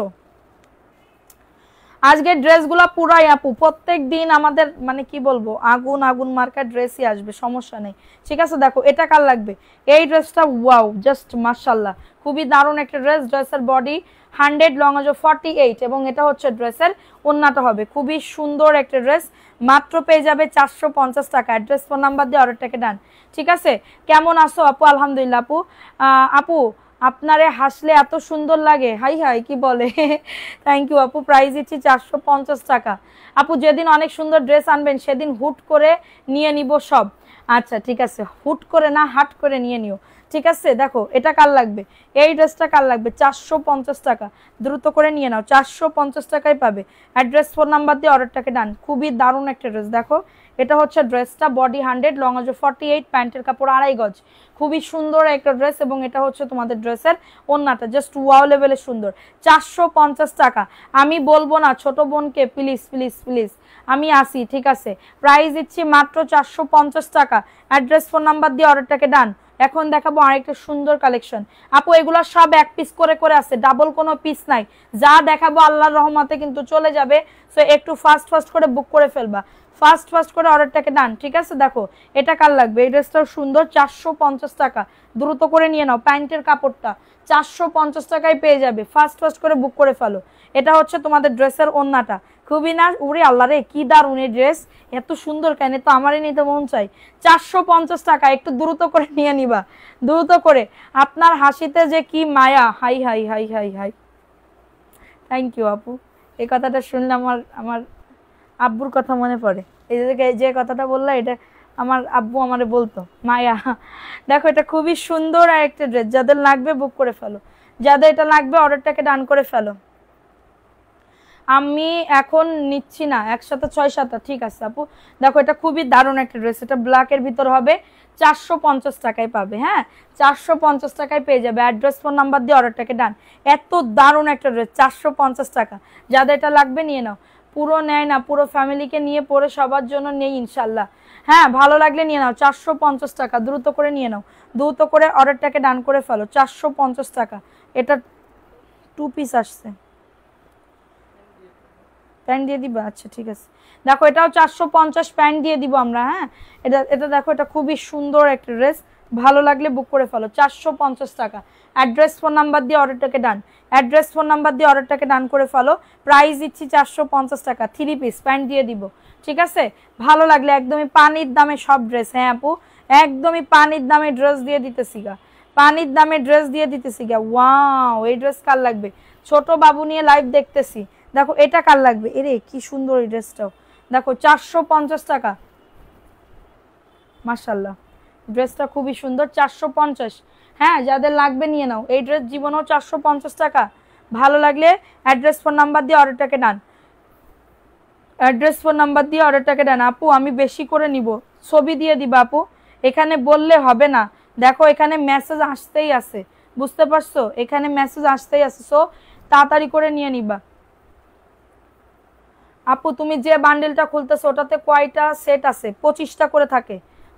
আজকের ড্রেসগুলো পুরাই আপু প্রত্যেক দিন আমাদের মানে কি বলবো আগুন আগুন মার্কা ড্রেসই আসবে, সমস্যা নেই, ঠিক আছে? দেখো এটা কার লাগবে, এই ড্রেসটা ওয়াও, জাস্ট মাশাআল্লাহ, খুবই দারুণ একটা ড্রেস। ড্রেসের বডি 100, লং আসবে 48 এবং এটা হচ্ছে ড্রেসের ওন্নাটা হবে। খুবই সুন্দর একটা ড্রেস, মাত্র পেয়ে যাবে 450 টাকা। অ্যাড্রেস ফোন নাম্বার দিয়ে অর্ডারটাকে ডান, ঠিক আছে? কেমন আছো আপু? আলহামদুলিল্লাহ আপু। আপু আপনারে হাসলে এত সুন্দর লাগে, হাই হাই কি বলে থ্যাংক ইউ আপু। প্রাইস দিচ্ছি 450 টাকা। আপু যেদিন অনেক সুন্দর ড্রেস আনবেন সেদিন হুট করে নিয়ে নিব সব। আচ্ছা ঠিক আছে, হুট করে না, হাট করে নিয়ে নিও, ঠিক আছে? দেখো এটা কার লাগবে, এই ড্রেসটা কার লাগবে, 450 টাকা, দ্রুত করে নিয়ে নাও, 450 টাকায় পাবে। অ্যাড্রেস ফোন নাম্বার দিয়ে অর্ডারটাকে ডান। খুবই দারুণ একটা ড্রেস। দেখো এটা হচ্ছে ড্রেসটা, বডি 100, লং আসবে 48, প্যান্টের কাপড় 2.5 গজ, খুবই সুন্দর একটা ড্রেস এবং এটা হচ্ছে তোমাদের ড্রেসের ওন্নাটা, জাস্ট ওয়াও লেভেলের সুন্দর। 450 টাকা। আমি বলবো না ছোট বোনকে প্লিজ প্লিজ প্লিজ, আমি আসি, ঠিক আছে? প্রাইস দিচ্ছি মাত্র 450 টাকা। অ্যাড্রেস ফোন নাম্বার দিয়ে অর্ডারটাকে ডান। এখন দেখাবো আরেকটা সুন্দর কালেকশন আপু, এগুলো সব এক পিস করে করে আছে, ডাবল কোনো পিস নাই। যা দেখাবো আল্লাহর রহমতে কিন্তু চলে যাবে, সো একটু ফাস্ট করে বুক করে ফেলবা, ফাস্ট করে অর্ডারটাকে ডান, ঠিক আছে? দেখো এটা কার লাগবে, এই ড্রেসটাও সুন্দর, 450 টাকা, দ্রুত করে নিয়ে নাও। প্যান্টের কাপড়টা 450 টাকায় পেয়ে যাবে, ফাস্ট করে বুক করে ফেলো। এটা হচ্ছে তোমাদের ড্রেসের ওন্নাটা, খুবই না, উরে আল্লাহ রে কি দারুণ এই ড্রেস, এত সুন্দর কেন, তো আমারই নিতে মন চাই। 450 টাকা, একটু দ্রুত করে নিয়ে নিবা, দ্রুত করে। আপনার হাসিতে যে কি মায়া, hi hi hi hi hi. Thank you আপু, এই কথাটা শুনলে আমার আব্বুর কথা মনে পড়ে। এই যে কথাটা বললা, এটা আমার আব্বু আমারে বলতো, মায়া। দেখো এটা খুবই সুন্দর আর একটা ড্রেস, যাদের লাগবে বুক করে ফেলো, যাদের এটা লাগবে অর্ডারটাকে ডান করে ফেলো। আমি এখন নিচ্ছি না, একসাথে 6-7টা, ঠিক আছে আপু? দেখো এটা খুবই দারুণ একটা ড্রেস, এটা ব্ল্যাকের ভিতর হবে, 450 টাকায় পাবে। হ্যাঁ 450 টাকায় পেয়ে যাবে। অ্যাড্রেস ফোন নাম্বার দিয়ে অর্ডারটাকে ডান। এত দারুণ একটা ড্রেস, 450 টাকা। যাদের এটা লাগবে নিয়ে নাও, পুরো নেয় না, পুরো ফ্যামিলিকে নিয়ে পরে সবার জন্য নেই ইনশাল্লাহ। হ্যাঁ ভালো লাগলে নিয়ে নাও, 450 টাকা, দ্রুত করে নিয়ে নাও, দ্রুত করে অর্ডারটাকে ডান করে ফেলো। 450 টাকা। এটা 2 পিস আসছে, প্যান্ট দিয়ে দিবা? আচ্ছা ঠিক আছে, দেখো এটাও 450, প্যান্ট দিয়ে দিব আমরা। হ্যাঁ এটা দেখো, এটা খুবই সুন্দর একটা ড্রেস, ভালো লাগলে বুক করে ফেলো। 450 টাকা। অ্যাড্রেস ফোন নাম্বার দিয়ে অর্ডারটাকে ডান, অ্যাড্রেস ফোন নাম্বার দিয়ে অর্ডারটাকে ডান করে ফেলো। প্রাইস দিচ্ছি 450 টাকা, 3 পিস, প্যান্ট দিয়ে দিব, ঠিক আছে? ভালো লাগলে একদমই পানির দামে সব ড্রেস। হ্যাঁ আপু একদমই পানির দামে ড্রেস দিয়ে দিতেছি গা, পানির দামে ড্রেস দিয়ে দিতেছি গা। ওয়াও এই ড্রেস কার লাগবে? ছোট বাবু নিয়ে লাইভ দেখতেছি, দেখো এটা কার লাগবে? এরে কি সুন্দর এই ড্রেসটাও, দেখো 450 টাকা। মাশাআল্লাহ ড্রেসটা খুবই সুন্দর, 450। হ্যাঁ যাদের লাগবে নিয়ে নাও, এই ড্রেস জীবনেও 450 টাকা। ভালো লাগলে অ্যাড্রেস ফোন নাম্বার দিয়ে অর্ডারটাকে ডান, অ্যাড্রেস ফোন নাম্বার দিয়ে অর্ডারটাকে ডান। আপু আমি বেশি করে নিব, ছবি দিয়ে দিবা আপু, এখানে বললে হবে না। দেখো এখানে মেসেজ আসতেই আছে, বুঝতে পারছো? এখানে মেসেজ আসতেই আছে, সো তাড়াতাড়ি করে নিয়ে নিবা। আপু তুমি যে বান্ডেলটা খুলতেছো ওটাতে কয়টা সেট আছে? 25টা করে থাকে,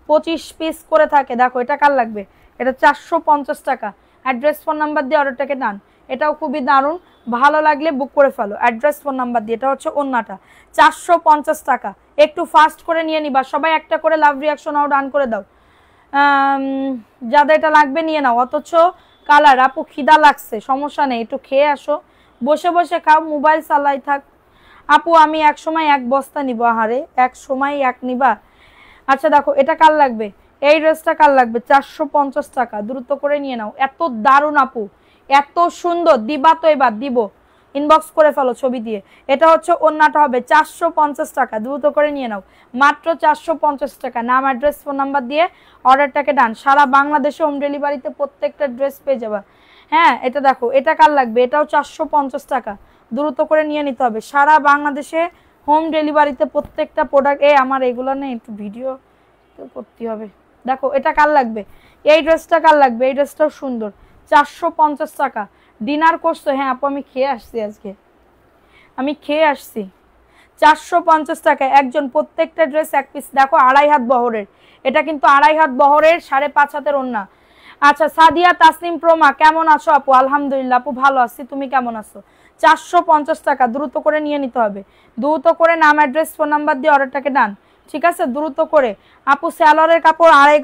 25 পিস করে থাকে। দেখো এটা কার লাগবে? এটা 450 টাকা। অ্যাড্রেস ফোন নাম্বার দিয়ে অর্ডারটাকে ডান। এটাও খুবই দারুণ, ভালো লাগলে বুক করে ফেলো। অ্যাড্রেস ফোন নাম্বার দিয়ে, এটা হচ্ছে ওন্নাটা, 450 টাকা। একটু ফাস্ট করে নিয়ে নিবা সবাই, একটা করে লাভ রিয়াকশন আও ডান করে দাও। যাদের এটা লাগবে নিয়ে নাও। অথচ কালার, আপু খিদা লাগছে, সমস্যা নেই, একটু খেয়ে আসো, বসে বসে খাও, মোবাইল চালাই থাক। আপু আমি এক সময় এক বস্তা নিব, আহারে এক সময় এক নিবা। আচ্ছা দেখো এটা কার লাগবে, এই ড্রেসটা কার লাগবে, 450 টাকা, দ্রুত করে নিয়ে নাও। এত দারুণ আপু, এত সুন্দর, দিবা তো এবার দিব, ইনবক্স করে ফেলো ছবি দিয়ে। এটা হচ্ছে ওন্নাটা হবে 450 টাকা, দ্রুত করে নিয়ে নাও, মাত্র 450 টাকা। নাম অ্যাড্রেস ফোন নাম্বার দিয়ে অর্ডারটাকে ডান। সারা বাংলাদেশে হোম ডেলিভারিতে প্রত্যেকটা ড্রেস পেয়ে যাবা। হ্যাঁ এটা দেখো এটা কার লাগবে, এটাও 450 টাকা, দ্রুত করে নিয়ে নিতে হবে। সারা বাংলাদেশে হোম ডেলিভারিতে প্রত্যেকটা প্রোডাক্ট। আমার এগুলো নেই, একটু ভিডিও তো করতে হবে। দেখো এটা কার লাগবে, এই ড্রেসটা কার লাগবে, এই ড্রেসটাও সুন্দর, 450 টাকা। ডিনার করছো? হ্যাঁ আপু আমি খেয়ে আসছি, আজকে আমি খেয়ে আসছি। 450 টাকা একজন, প্রত্যেকটা ড্রেস এক পিস। দেখো 2.5 হাত বহরের, এটা কিন্তু 2.5 হাত বহরের, 5.5 হাতের ওড়না। আচ্ছা সাদিয়া তাসনিম প্রমা কেমন আছো আপু? আলহামদুলিল্লাহ আপু ভালো আছি, তুমি কেমন আছো? 450 টাকা, দ্রুত করে নিয়ে নিতে হবে, দ্রুত করে নাম অ্যাড্রেস ফোন নাম্বার দিয়ে অর্ডারটাকে ডান। ঠিক আছে দ্রুত করে। আপু স্যালোয়ারের কাপড় 2.5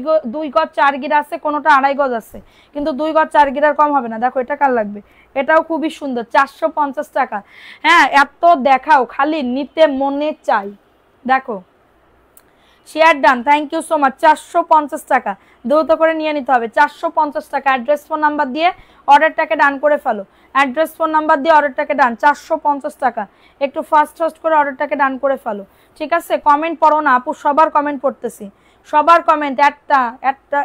গজ, 2 গজ 4 গিরা আছে, কোনোটা 2.5 গজ আছে, কিন্তু 2 গজ 4 গিরার কম হবে না। দেখো এটা কার লাগবে, এটাও খুবই সুন্দর, 450 টাকা। হ্যাঁ এত দেখাও, খালি নিতে মনে চাই। দেখো share done, thank you so much. 450 টাকা, দ্রুত করে নিয়ে নিতে হবে, 450 টাকা। অ্যাড্রেস ফোন নাম্বার দিয়ে অর্ডারটাকে ডান করে ফেলো, অ্যাড্রেস ফোন নাম্বার দিয়ে অর্ডারটাকে ডান, 450 টাকা। একটু ফাস্ট করে অর্ডারটাকে ডান করে ফেলো। ঠিক আছে কমেন্ট পড়ো না আপু, সবার কমেন্ট পড়তেছি, সবার কমেন্ট একটা একটা,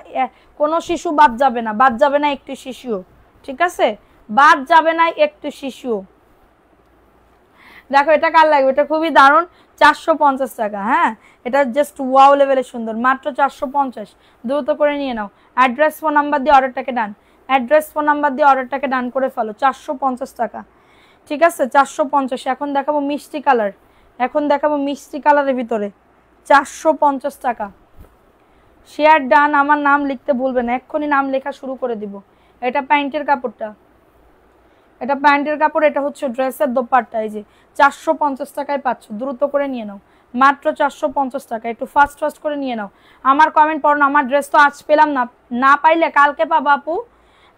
কোনো শিশু বাদ যাবে না, বাদ যাবে না একটু শিশুও। ঠিক আছে বাদ যাবে না একটু শিশু। দেখো এটা কার লাগবে, এটা খুবই দারুণ, 450 টাকা। হ্যাঁ এটা জাস্ট ওয়াও লেভেলের সুন্দর, মাত্র 450, দ্রুত করে নিয়ে নাও। অ্যাড্রেস ফোন নাম্বার দিয়ে অর্ডারটাকে ডান, অ্যাড্রেস ফোন নাম্বার দিয়ে অর্ডারটাকে ডান করে ফেলো, 450 টাকা। ঠিক আছে 450। এখন দেখাবো মিষ্টি কালার, এখন দেখাবো মিষ্টি কালারের ভিতরে, 450 টাকা। শেয়ার ডান, আমার নাম লিখতে ভুলবে না, এক্ষুনি নাম লেখা শুরু করে দিব। এটা প্যান্টের কাপড়টা, এটা প্যান্টের কাপড়, এটা হচ্ছে ড্রেসের দোপাট্টা। এই যে 450 টাকায় পাচ্ছ, দ্রুত করে নিয়ে নাও, মাত্র 450 টাকা। একটু ফাস্ট করে নিয়ে নাও। আমার কমেন্ট পড়ো না, আমার ড্রেস তো আজ পেলাম না, না পাইলে কালকে পাবা আপু,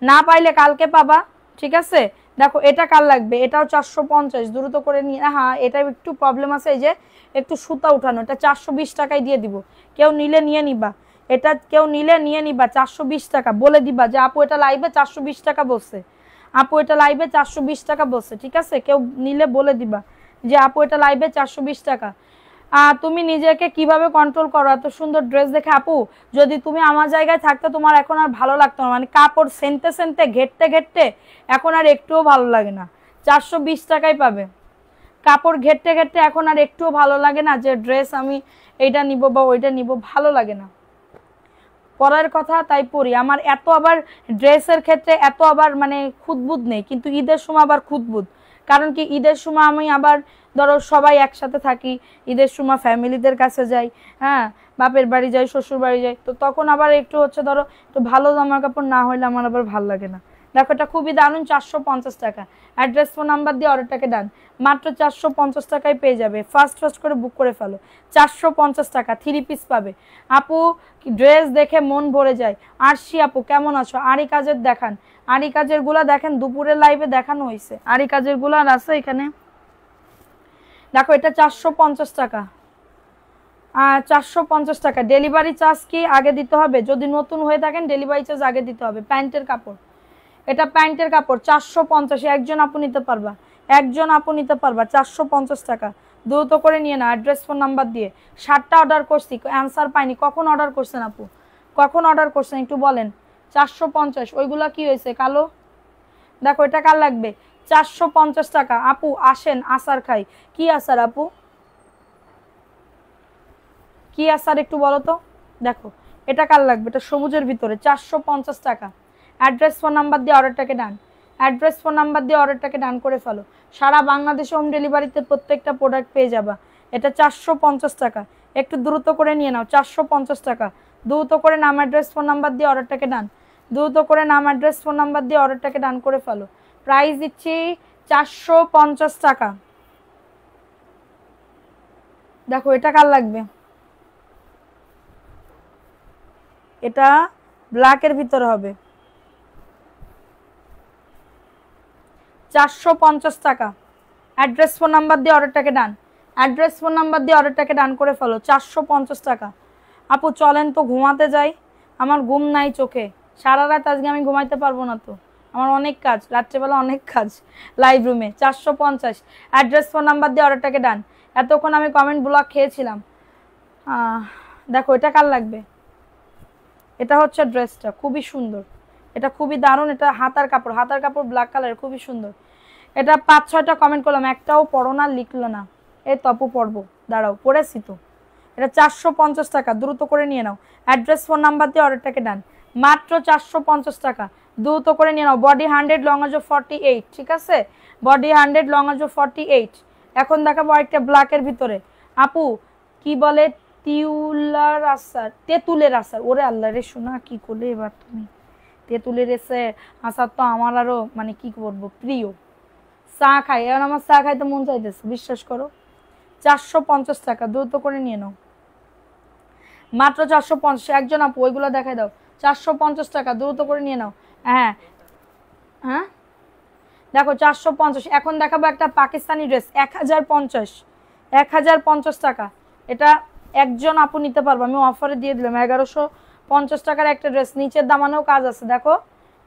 না পাইলে কালকে পাবা। ঠিক আছে দেখো এটা কার লাগবে, এটাও 450, দ্রুত করে নিয়ে। হ্যাঁ এটা একটু প্রবলেম আছে, এই যে একটু সুতা উঠানো, এটা 420 টাকায় দিয়ে দিব, কেউ নিলে নিয়ে নিবা, এটা কেউ নিলে নিয়ে নিবা, 420 টাকা বলে দিবা যে আপু এটা লাইভে 420 টাকা বলছে, আপু এটা লাইভে 420 টাকা বলছে। ঠিক আছে কেউ নিলে বলে দিবা যে আপু এটা লাইভে 420 টাকা। তুমি নিজেকে কিভাবে কন্ট্রোল করো এত সুন্দর ড্রেস দেখে? আপু যদি তুমি আমার জায়গায় থাকতে তোমার এখন আর ভালো লাগতো না, মানে কাপড় সেনতে সেনতে ঘেটতে ঘেটতে এখন আর একটুও ভালো লাগে না। 420 টাকায় পাবে, কাপড় ঘেটতে ঘেটতে এখন আর একটুও ভালো লাগে না যে ড্রেস আমি এইটা নিব বা ওইটা নিব, ভালো লাগে না। পরার কথা তাই পরি, আমার এত আবার ড্রেসের ক্ষেত্রে এত আবার মানে খুঁতবুদ নেই, কিন্তু ঈদের সময় আবার খুঁতবুদ। কারণ কি ঈদের সময় আমি আবার ধরো সবাই একসাথে থাকি, ঈদের সময় ফ্যামিলিদের কাছে যাই, হ্যাঁ বাপের বাড়ি যাই, শ্বশুর বাড়ি যাই, তো তখন আবার একটু হচ্ছে ধরো একটু ভালো জামা কাপড় না হইলে আমার আবার ভালো লাগে না। দেখো এটা খুবই দারুণ, 450 টাকা। অ্যাড্রেস ফোন নাম্বার দিয়ে অর্ডারটাকে ডান, মাত্র 450 টাকায় পেয়ে যাবে। ফাস্ট করে বুক করে ফেলো, 450 টাকা 3 পিস পাবে। আপু ড্রেস দেখে মন ভরে যায়। আরশি আপু কেমন আছো? আরি কাজের দেখান, আরি কাজের গুলা দেখেন, দুপুরের লাইভে দেখানো হয়েছে, আরি কাজের গুলা আছে এখানে। দেখো এটা 450 টাকা, 450 টাকা। ডেলিভারি চার্জ কি আগে দিতে হবে? যদি নতুন হয়ে থাকেন ডেলিভারি চার্জ আগে দিতে হবে। প্যান্টের কাপড়, এটা প্যান্টের কাপড়, 450, একজন আপু নিতে পারবা, একজন আপু নিতে পারবা, 450 টাকা। দ্রুত করে নিয়ে না, অ্যাড্রেস ফোন নাম্বার দিয়ে। 7টা অর্ডার করছি, অ্যান্সার পাইনি, কখন অর্ডার করছেন আপু, কখন অর্ডার করছেন একটু বলেন। 450, ওইগুলা কি হয়েছে কালো? দেখো এটা কার লাগবে, 450 টাকা। আপু আসেন আচার খাই, কি আচার আপু, কি আচার একটু বলো তো। দেখো এটা কার লাগবে, এটা সবুজের ভিতরে, 450 টাকা। অ্যাড্রেস ফোন নাম্বার দিয়ে অর্ডারটাকে ডান, অ্যাড্রেস ফোন নাম্বার দিয়ে অর্ডারটাকে ডান করে ফেলো। সারা বাংলাদেশে হোম ডেলিভারিতে প্রত্যেকটা প্রোডাক্ট পেয়ে যাবা। এটা 450 টাকা, একটু দ্রুত করে নিয়ে নাও, 450 টাকা। দ্রুত করে নাম অ্যাড্রেস ফোন নাম্বার দিয়ে অর্ডারটাকে ডান, দ্রুত করে নাম অ্যাড্রেস ফোন নাম্বার দিয়ে অর্ডারটাকে ডান করে ফেলো। প্রাইস দিচ্ছি 450 টাকা। দেখো এটা কার লাগবে, এটা ব্ল্যাকের ভিতরে হবে, 450 টাকা। অ্যাড্রেস ফোন নাম্বার দিয়ে অর্ডারটাকে ডান, অ্যাড্রেস ফোন নাম্বার দিয়ে অর্ডারটাকে ডান করে ফেলো। 450 টাকা। আপু চলেন তো ঘুমাতে যাই, আমার ঘুম নাই চোখে, সারা রাত আজকে আমি ঘুমাইতে পারবো না তো, আমার অনেক কাজ, রাত্রেবেলা অনেক কাজ লাইভ রুমে। 450 অ্যাড্রেস ফোন নাম্বার দিয়ে অর্ডারটাকে ডান। এতক্ষণ আমি কমেন্ট ব্লক খেয়েছিলাম। দেখো এটা কার লাগবে, এটা হচ্ছে ড্রেসটা, খুবই সুন্দর, এটা খুবই দারুণ, এটা হাতার কাপড়, হাতার কাপড় ব্ল্যাক কালার, খুবই সুন্দর। এটা 5-6টা কমেন্ট করলাম, একটাও পড়ো না, লিখলো না। এই তপু পড়বো, দাঁড়াও পড়েছি তো। এটা 450 টাকা, দ্রুত করে নিয়ে নাও। অ্যাড্রেস ফোন নাম্বার দিয়ে অর্ডারটাকে ডান, মাত্র 450 টাকা, দ্রুত করে নিয়ে নাও। বডি 100 লং আজ 48, ঠিক আছে, বডি 100 লং আজ 48। এখন দেখাবো একটা ব্ল্যাকের ভিতরে। আপু কি বলে তিউলার আচার, তেঁতুলের আচার, ওরে আল্লাহ রে শোনা কি করলে এবার তুমি। তেঁতুলের আচার তো আমার আরো মানে কি করবো প্রিয়, চা খাই, এখন আমার চা খাইতে মন চাইতেছে, বিশ্বাস করো। 450 টাকা, দ্রুত করে নিয়ে নাও, মাত্র 450। একজন আপু ওইগুলো দেখাই দাও, 450 টাকা, দ্রুত করে নিয়ে নাও। হ্যাঁ হ্যাঁ দেখো 450। এখন দেখাবো একটা পাকিস্তানি ড্রেস, 1050 টাকা। এটা একজন আপু নিতে পারবো, আমি অফারে দিয়ে দিলাম। 1150 টাকার একটা ড্রেস, নিচের দামানেও কাজ আছে, দেখো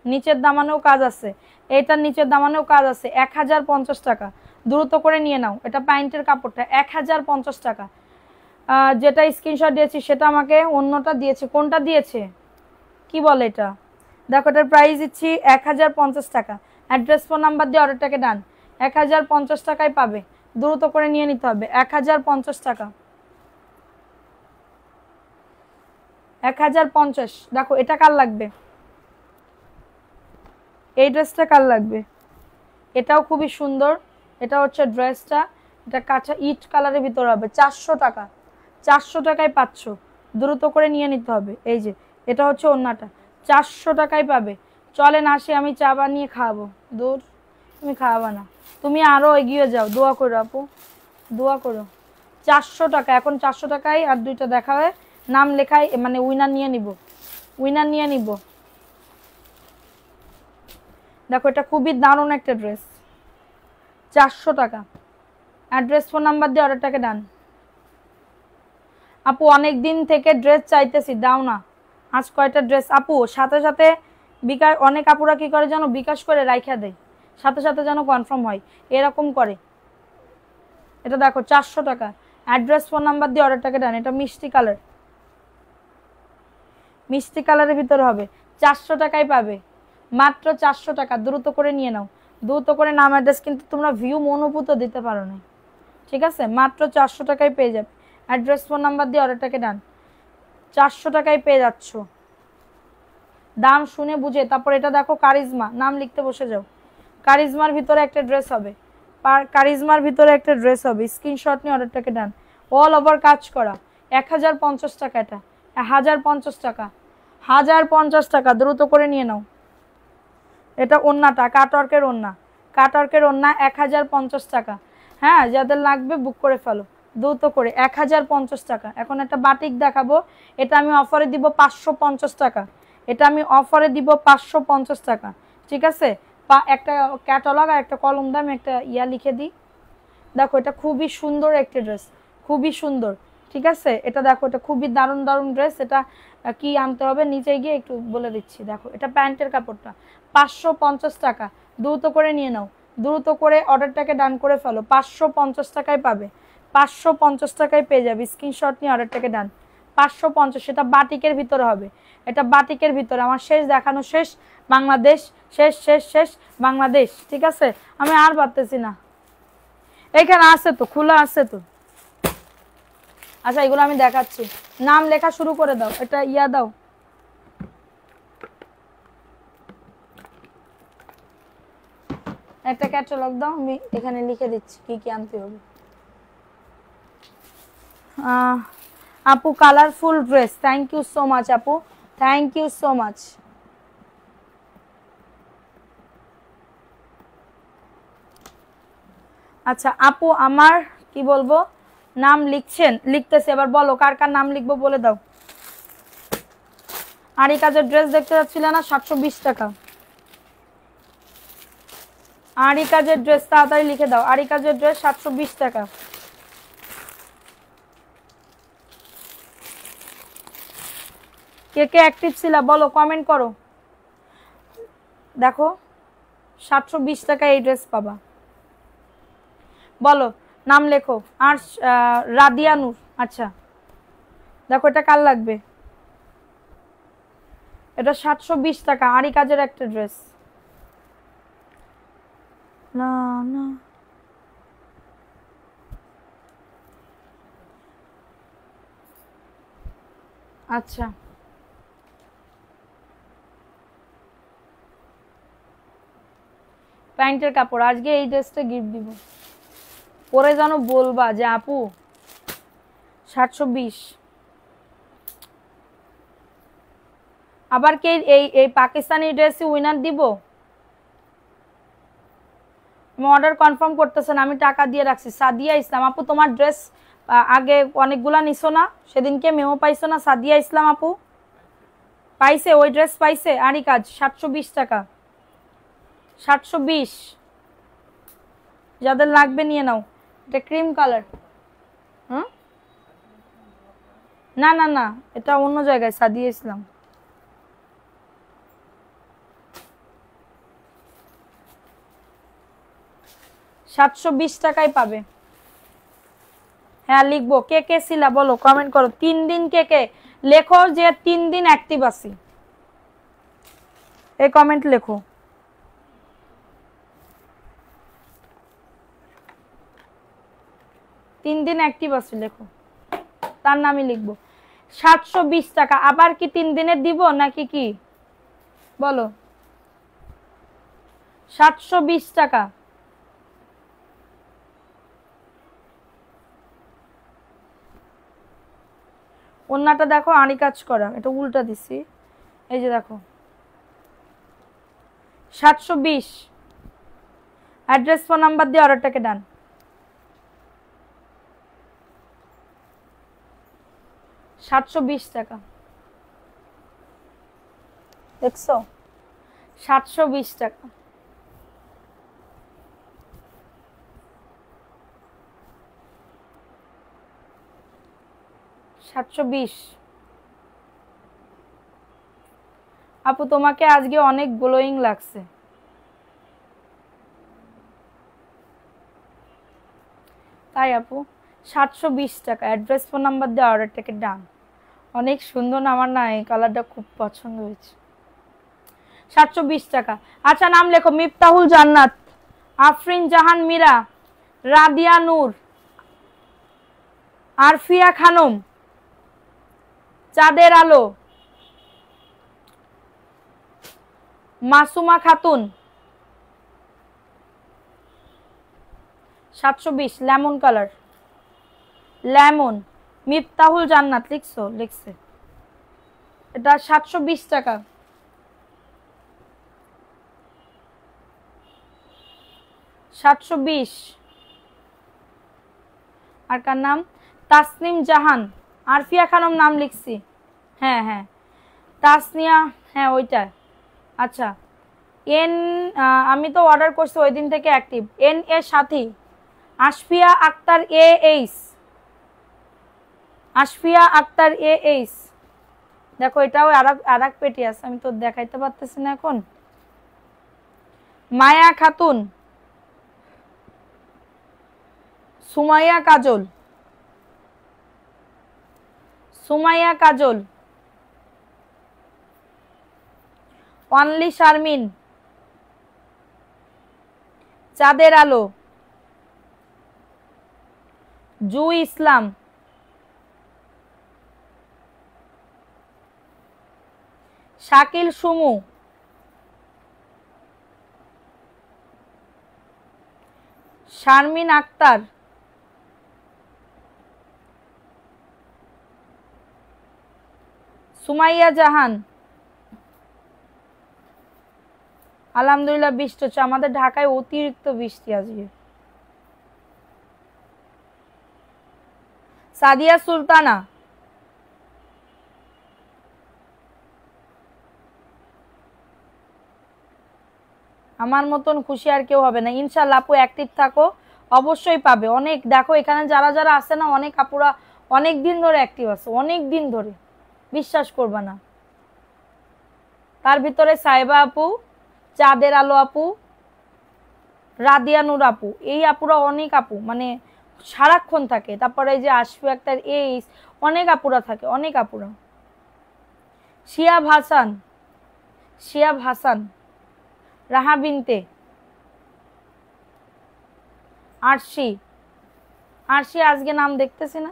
নিচের দামানেও কাজ আছে, এইটার নিচের দামানেও কাজ আছে। 1050 টাকা, দ্রুত করে নিয়ে নাও। এটা প্যান্টের কাপড়টা 1050 টাকা। যেটা স্ক্রিনশট দিয়েছি সেটা আমাকে অন্যটা দিয়েছে, কোনটা দিয়েছে কি বলে এটা, দেখো এটার প্রাইস দিচ্ছি 1050 টাকা। অ্যাড্রেস ফোন নাম্বার দিয়ে অর্ডারটাকে ডান, 1050 টাকায় পাবে, দ্রুত করে নিয়ে নিতে হবে। 1050 টাকা, 1050। দেখো এটা কার লাগবে, এই ড্রেসটা কার লাগবে, এটাও খুবই সুন্দর। এটা হচ্ছে ড্রেসটা, এটা কাঁচা ইট কালারের ভিতরে হবে। 400 টাকা, 400 টাকায় পাচ্ছ, দ্রুত করে নিয়ে নিতে হবে। এই যে এটা হচ্ছে ওড়নাটা, 400 টাকায় পাবে। চলেন আসি, আমি চা বানিয়ে খাওয়াবো। দূর, তুমি খাওয়াবা না, তুমি আরও এগিয়ে যাও, দোয়া করো আপু, দোয়া করো। 400 টাকা, এখন 400 টাকায় আর দুইটা দেখা হয়, নাম লেখাই মানে উইনার নিয়ে নিব, উইনার নিয়ে নিব। দেখো এটা খুবই দারুণ একটা ড্রেস, 400 টাকা। অ্যাড্রেস ফোন নাম্বার দিয়ে অর্ডারটাকে ডান। আপু অনেক দিন থেকে ড্রেস চাইতেছি, দাও না। আজ কয়টা ড্রেস আপু, সাথে সাথে বিকাশ, অনেক আপুরা কি করে যেন বিকাশ করে রাইখা দেয়, সাথে সাথে যেন কনফার্ম হয়, এরকম করে। এটা দেখো 400 টাকা। অ্যাড্রেস ফোন নাম্বার দিয়ে অর্ডারটাকে ডান। এটা মিষ্টি কালার, মিষ্টি কালারের ভিতরে হবে, 400 টাকায় পাবে, মাত্র 400 টাকা, দ্রুত করে নিয়ে নাও। দ্রুত করে নাম অ্যাড্রেস কিন্তু তোমরা ভিউ অনুভূত দিতে পারো না, ঠিক আছে, মাত্র 400 টাকায় পেয়ে যাবে। অ্যাড্রেস ফোন নাম্বার দিয়ে অর্ডারটাকে ডান, 400 টাকায় পেয়ে যাচ্ছ। দাম শুনে বুঝে তারপর। এটা দেখো কারিজমা, নাম লিখতে বসে যাও। কারিজমার ভিতরে একটা ড্রেস হবে, কারিজমার ভিতরে একটা ড্রেস হবে, স্ক্রিনশট নিয়ে অর্ডারটাকে ডান। অল ওভার কাজ করা, 1050 টাকা, এটা 1050 টাকা, 1050 টাকা, দ্রুত করে নিয়ে নাও। এটা ওন্নাটা কাটওয়ার্কের ওন্না, কাটওয়ার্কের ওন্না, 1050 টাকা। হ্যাঁ যাদের লাগবে বুক করে ফেলো দ্রুত করে, 1050 টাকা। এখন একটা বাটিক দেখাবো, এটা আমি অফারে দিব 550 টাকা, এটা আমি অফারে দিব 550 টাকা, ঠিক আছে। একটা ক্যাটালগ আর একটা কলম দাম, একটা ইয়া লিখে দিই। দেখো এটা খুবই সুন্দর একটা ড্রেস, খুবই সুন্দর, ঠিক আছে। এটা দেখো এটা খুবই দারুণ দারুণ ড্রেস। এটা কি আনতে হবে নিচে গিয়ে একটু বলে দিচ্ছি। দেখো এটা প্যান্টের কাপড়টা, 550 টাকা, দ্রুত করে নিয়ে নাও, দ্রুত করে অর্ডারটাকে ডান করে ফেলো। 550 টাকায় পাবে, 550 টাকায় পেয়ে যাবে। স্ক্রিনশট নিয়ে অর্ডারটাকে ডান, 550। সেটা বাটিকের ভিতরে হবে, এটা বাটিকের ভিতরে। আমার শেষ দেখানো শেষ, বাংলাদেশ শেষ শেষ শেষ বাংলাদেশ, ঠিক আছে। আমি আর পারতেছি না, এখানে আছে তো, খোলা আছে তো। আচ্ছা এগুলো আমি দেখাচ্ছি, নাম লেখা শুরু করে দাও। এটা ইয়া দাও, একটা ক্যাটালগ দাও, আমি এখানে লিখে দিচ্ছি কি কি আনতে হবে। আপু colourful dress, thank you so much আপু, থ্যাংক ইউ সো মাচ। আচ্ছা আপু আমার কি বলবো, নাম লিখছেন, লিখতেছে, এবার বলো কার কার নাম লিখবো বলে দাও। আর এই কাজের ড্রেস দেখতে যাচ্ছিলে না, 720 টাকা। আরি কাজের ড্রেস তাড়াতাড়ি লিখে দাও। আরি কাজের ড্রেস 720 টাকা। কে কে অ্যাক্টিভ ছিলা বলো, কমেন্ট করো। দেখো 720 টাকা এই ড্রেস পাবা। বলো নাম লেখো। আর রাদিয়া নূর। আচ্ছা দেখো এটা কার লাগবে? এটা 720 টাকা আরি কাজের একটা ড্রেস। না না আচ্ছা প্যান্টের কাপড়। আজকে এই ড্রেসটা গিফট দিব, পরে জানো বলবা যে আপু 720। আবার কি এই পাকিস্তানি ড্রেসই উইনার দিব? আমি অর্ডার কনফার্ম করতেছেন, আমি টাকা দিয়ে রাখছি। সাদিয়া ইসলাম আপু তোমার ড্রেস আগে অনেকগুলা নিছো না, সেদিনকে মেমো পাইছো না? সাদিয়া ইসলাম আপু পাইছে, ওই ড্রেস পাইছে। আরি কাজ 720 টাকা। 720, যাদের লাগবে নিয়ে নাও। এটা ক্রিম কালার। হুম না না না, এটা অন্য জায়গায় সাদিয়া ইসলাম। $720 টাকায় পাবে। হ্যাঁ লিখবো। কে কে ছিলা বলো, কমেন্ট করো। 3 দিন কে কে লেখো যে 3 দিন অ্যাক্টিভ আছি, এই কমেন্ট লেখো। 3 দিন অ্যাক্টিভ আছি লেখো, তার নামই লিখবো। 720 টাকা। আবার কি 3 দিনের দিব নাকি কি বলো? 720 টাকা। ওন্নাটা দেখো আনি কাজ করা, এটা উল্টা দিছি, এই যে দেখো 720। অ্যাড্রেস ফোন নাম্বার দিয়ে অর্ডারটাকে ডান। 720 টাকা দেখছো? 720 টাকা। আপু তোমাকে আজকে অনেক গ্লোয়িং লাগছে। তাই আপু 720 টাকা। অ্যাড্রেস ফোন নাম্বার দিয়ে অর্ডারটাকে ডান। অনেক সুন্দর না? আমার না এই কালারটা খুব পছন্দ হয়েছে। 720 টাকা। আচ্ছা নাম লেখো। মিফতাহুল জান্নাত, আফরিন জাহান মীরা, রাদিয়া নূর, আরফিয়া খানম, চাঁদের আলো, Masuma Khatun. 720 lemon colour, lemon. Miftahul জান্নাত লিখছো? লিখছে। এটা 720 টাকা। 720। আর কার নাম? তাসনিম জাহান, আরফিয়া খানম নাম লিখছি। হ্যাঁ হ্যাঁ তাসনিয়া, হ্যাঁ ওইটা। আচ্ছা এন, আমি তো অর্ডার করছি ওই দিন থেকে অ্যাক্টিভ। এন এ সাথী, আশফিয়া আক্তার এ এইস, আশফিয়া আক্তার এ এইস। দেখো এটাও আর এক পেটি আছে, আমি তো দেখাইতে পারতেছি না এখন। মায়া খাতুন, সুমাইয়া কাজল, সুমাইয়া কাজল, অনলি শারমিন, চাঁদের আলো, জু ইসলাম, শাকিল সুমু, শারমিন আক্তার, সুমাইয়া জাহান। আলহামদুলিল্লাহ বৃষ্টি হচ্ছে, আমাদের ঢাকায় অতিরিক্ত বৃষ্টি আজকে। সাদিয়া সুলতানা, আমার মতন খুশি আর কেউ হবে না ইনশাআল্লাহ। আপু অ্যাক্টিভ থাকো, অবশ্যই পাবে। অনেক দেখো এখানে যারা যারা আছে না, অনেক আপুরা অনেক দিন ধরে অ্যাক্টিভ আছে, অনেক দিন ধরে, বিশ্বাস করবা না। তার ভিতরে সাইবা আপু, চাঁদের আলো আপু, রাদিয়া নূর আপু, এই আপুরা অনেক আপু মানে সারাক্ষণ থাকে। তারপরে এই যে আশফু আক্তার, এই অনেক আপুরা থাকে, অনেক আপুরা। শিয়াব হাসান, শিয়াব হাসান, রাহা বিনতে, আরশি, আরশি আজকে নাম দেখতেছি না।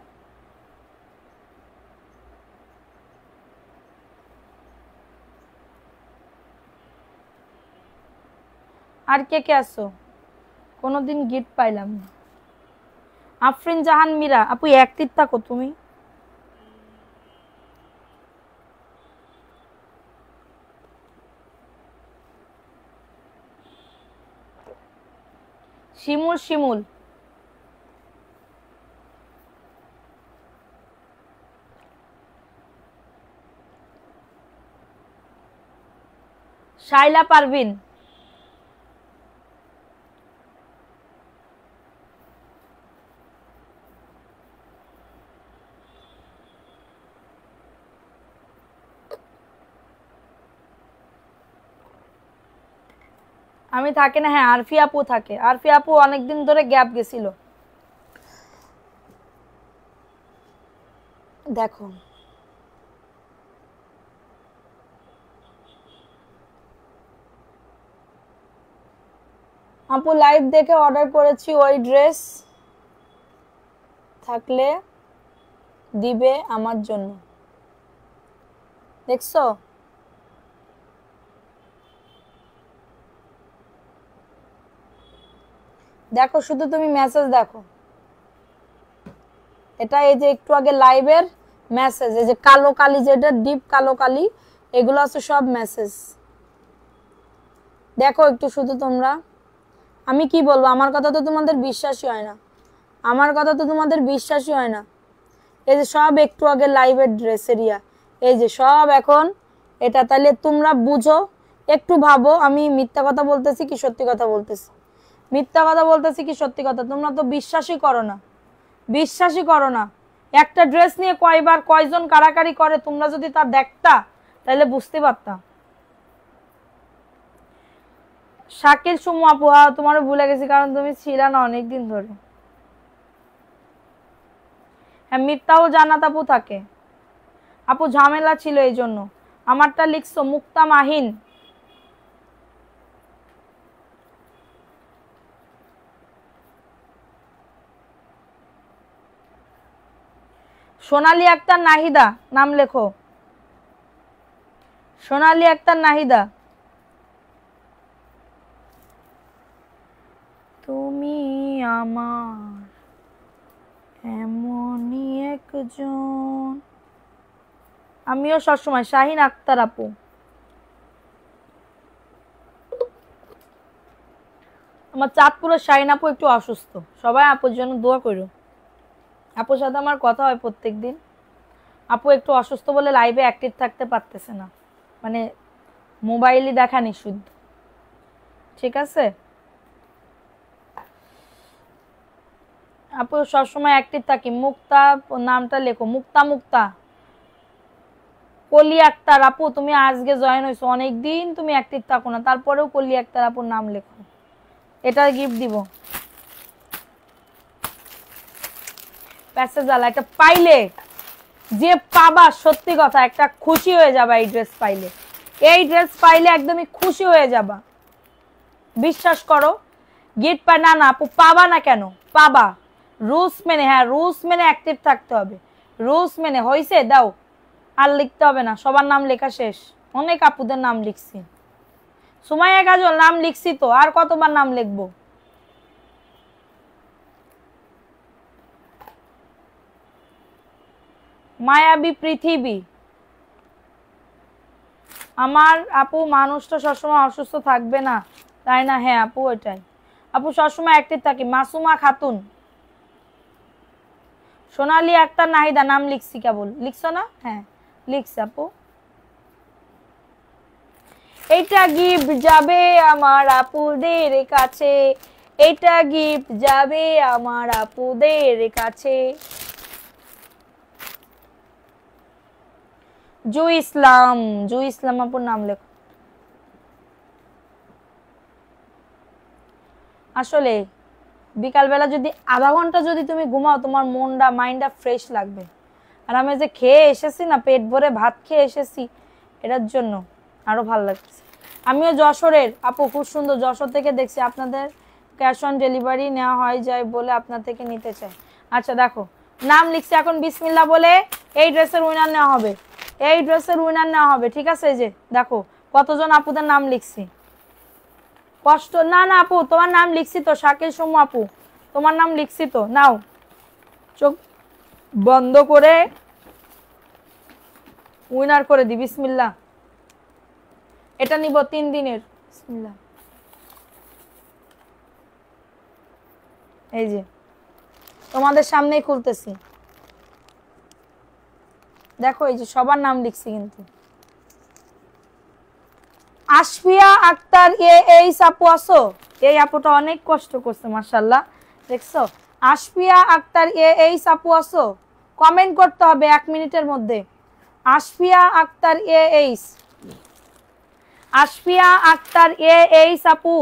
আর কে কে আসো? কোনোদিন গিফট পাইলাম না। আফরিন জাহান মীরা আপু অ্যাক্টিভ থাকো তুমি। শিমুল, শিমুল, শাইলা পারভিন, আমি থাকি না। হ্যাঁ আরফি আপু থাকে, আরফি আপু অনেকদিন ধরে গ্যাপ গেছিল। দেখো আপু লাইভ দেখে অর্ডার করেছি, ওই ড্রেস থাকলে দিবে আমার জন্য, দেখছো? দেখো শুধু তুমি মেসেজ দেখো, এটা এই যে একটু আগে লাইভের মেসেজ, এই যে কালো কালি, যেটা ডিপ কালো কালি, এগুলো আছে সব মেসেজ। দেখো একটু শুধু তোমরা। আমি কি বলবো, আমার কথা তো তোমাদের বিশ্বাসই হয় না, আমার কথা তো তোমাদের বিশ্বাসই হয় না। এই যে সব একটু আগে লাইভের ড্রেস এরিয়া, এই যে সব এখন এটা, তাহলে তোমরা বুঝো, একটু ভাবো আমি মিথ্যা কথা বলতেছি কি সত্যি কথা বলতেছি, মিথ্যা কথা বলতেছি কি সত্যি কথা। তোমরা তো বিশ্বাসই করো না, বিশ্বাসই করো না। একটা ড্রেস নিয়ে কয়বার কয়জন কারাকারি করে, তোমরা যদি তা দেখতা তাহলে বুঝতে পারতা। শাকিল সুমু আপু, তোমার ভুলে গেছি কারণ তুমি ছিল না অনেকদিন ধরে। হ্যাঁ মিথ্যাও জান্নাত আপু থাকে, আপু ঝামেলা ছিল এই জন্য। আমারটা লিখছো মুক্তা মাহিন, সোনালী আক্তার নাহিদা, নাম লেখো, সোনালী আক্তার নাহিদা। তুমি আমার এমনই একজন। আমিও সবসময়। শাহিন আক্তার আপু, আমার চাঁদপুরের শাহিন আপু একটু অসুস্থ, সবাই আপুর জন্য দোয়া করো। আপুর সাথে আমার কথা হয় প্রত্যেকদিন। আপু একটু অসুস্থ বলে লাইভে অ্যাক্টিভ থাকতে পারতেছে না, মানে মোবাইলই দেখানি শুদ্ধ, ঠিক আছে? আপু সবসময় অ্যাক্টিভ থাকি। মুক্তা নামটা লেখো, মুক্তা, মুক্তা কলি আক্তার আপু, তুমি আজকে জয়েন হয়েছো, অনেকদিন তুমি অ্যাক্টিভ থাকো না, তারপরেও কলি আক্তার আপুর নাম লেখো, এটা গিফট দিব। প্যাসেজ আলা, এটা পাইলে যে পাবা সত্যি কথা একটা খুশি হয়ে যাবা। এই ড্রেস পাইলে, এই ড্রেস পাইলে একদমই খুশি হয়ে যাবা, বিশ্বাস করো। গিফট পাই না, না আপু পাবা না কেন, পাবা। রুলস মেনে, হ্যাঁ রুলস মেনে অ্যাক্টিভ থাকতে হবে, রুলস মেনে। হয়েছে দাও, আর লিখতে হবে না, সবার নাম লেখা শেষ। অনেক আপুদের নাম লিখছি, সুমাইয়া কাজল নাম লিখছি তো, আর কতবার নাম লিখবো? মায়াবী পৃথিবী, আমার আপু মানুষ তো সবসময় অসুস্থ থাকবে না তাই না? হ্যাঁ আপু ওইটাই, আপু সবসময় অ্যাক্টিভ থাকি। মাসুমা খাতুন, সোনালী আক্তার নাহিদা, নাম লিখছি কেবল, লিখছো না? হ্যাঁ লিখছি আপু। এটা গিফট যাবে আমার আপুদের কাছে, এটা গিফট যাবে আমার আপুদের কাছে। জুই ইসলাম, জুই ইসলাম আপুর নাম লেখো। আসলে বিকালবেলা যদি আধা ঘন্টা যদি তুমি ঘুমাও তোমার মনটা মাইন্ডটা ফ্রেশ লাগবে। আর আমি যে খেয়ে এসেছি না, পেট ভরে ভাত খেয়ে এসেছি, এটার জন্য আরো ভালো লাগছে। আমিও যশোরের আপু, খুব সুন্দর, যশোর থেকে দেখছি। আপনাদের ক্যাশ অন ডেলিভারি নেওয়া হয় যায় বলে আপনার থেকে নিতে চাই। আচ্ছা দেখো নাম লিখছি, এখন বিসমিল্লাহ বলে এই ড্রেসের উইনার নেওয়া হবে, এই ড্রেসের উইনার নেওয়া হবে। ঠিক আছে, এই যে দেখো কতজন আপুদের নাম লিখছি। কষ্ট না না আপু, তোমার নাম লিখছি তো, শাকিল সুমু আপু তোমার নাম লিখছি তো। নাও চোখ বন্ধ করে উইনার করে দি। বিসমিল্লাহ, এটা নিব 3 দিনের। বিসমিল্লাহ, এই যে তোমাদের সামনেই খুলতেছি, দেখো এই যে সবার নাম লিখছি কিন্তু। আশফিয়া আক্তার এই আপু আসো, এই আপুটা অনেক কষ্ট করছে মাশাআল্লাহ, দেখছো? আশফিয়া আক্তার এই আপু আসো, কমেন্ট করতে হবে 1 মিনিটের মধ্যে। আশফিয়া আক্তার আশফিয়া আক্তার আপু,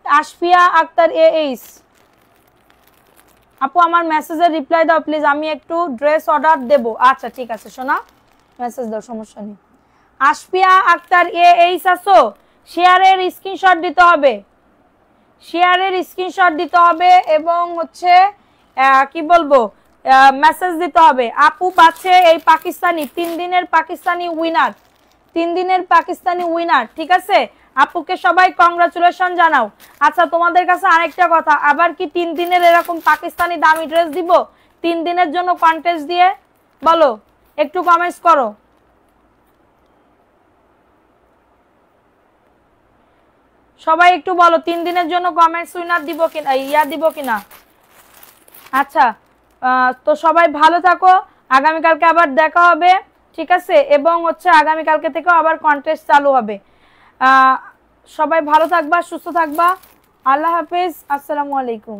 আশফিয়া আক্তার আপু আমার মেসেজের রিপ্লাই দাও প্লিজ, আমি একটু ড্রেস অর্ডার দেব। আচ্ছা ঠিক আছে সোনা, মেসেজ দাও, সমস্যা নেই। আশফিয়া আক্তার আসো, শেয়ারের স্ক্রিনশট দিতে হবে, শেয়ারের স্ক্রিনশট দিতে হবে এবং হচ্ছে কি বলবো, মেসেজ দিতে হবে। আপু পাচ্ছে এই পাকিস্তানি 3 দিনের পাকিস্তানি উইনার, 3 দিনের পাকিস্তানি উইনার। ঠিক আছে, আপুকে সবাই কংগ্রাচুলেশন জানাও। আচ্ছা তোমাদের কাছে আরেকটা কথা, আবার কি 3 দিনের এরকম পাকিস্তানি দামি ড্রেস দিব 3 দিনের জন্য কন্টেস্ট দিয়ে? বলো, একটু কমেন্টস করো। সবাই একটু বলো 3 দিনের জন্য কমেন্টস উইনার দিব কিনা, দিব কিনা। আচ্ছা তো সবাই ভালো থাকো, আগামীকালকে আবার দেখা হবে। ঠিক আছে, এবং হচ্ছে আগামীকালকে থেকেও আবার কন্টেস্ট চালু হবে। সবাই ভালো থাকবা, সুস্থ থাকবা। আল্লাহ হাফেজ, আসসালামু আলাইকুম।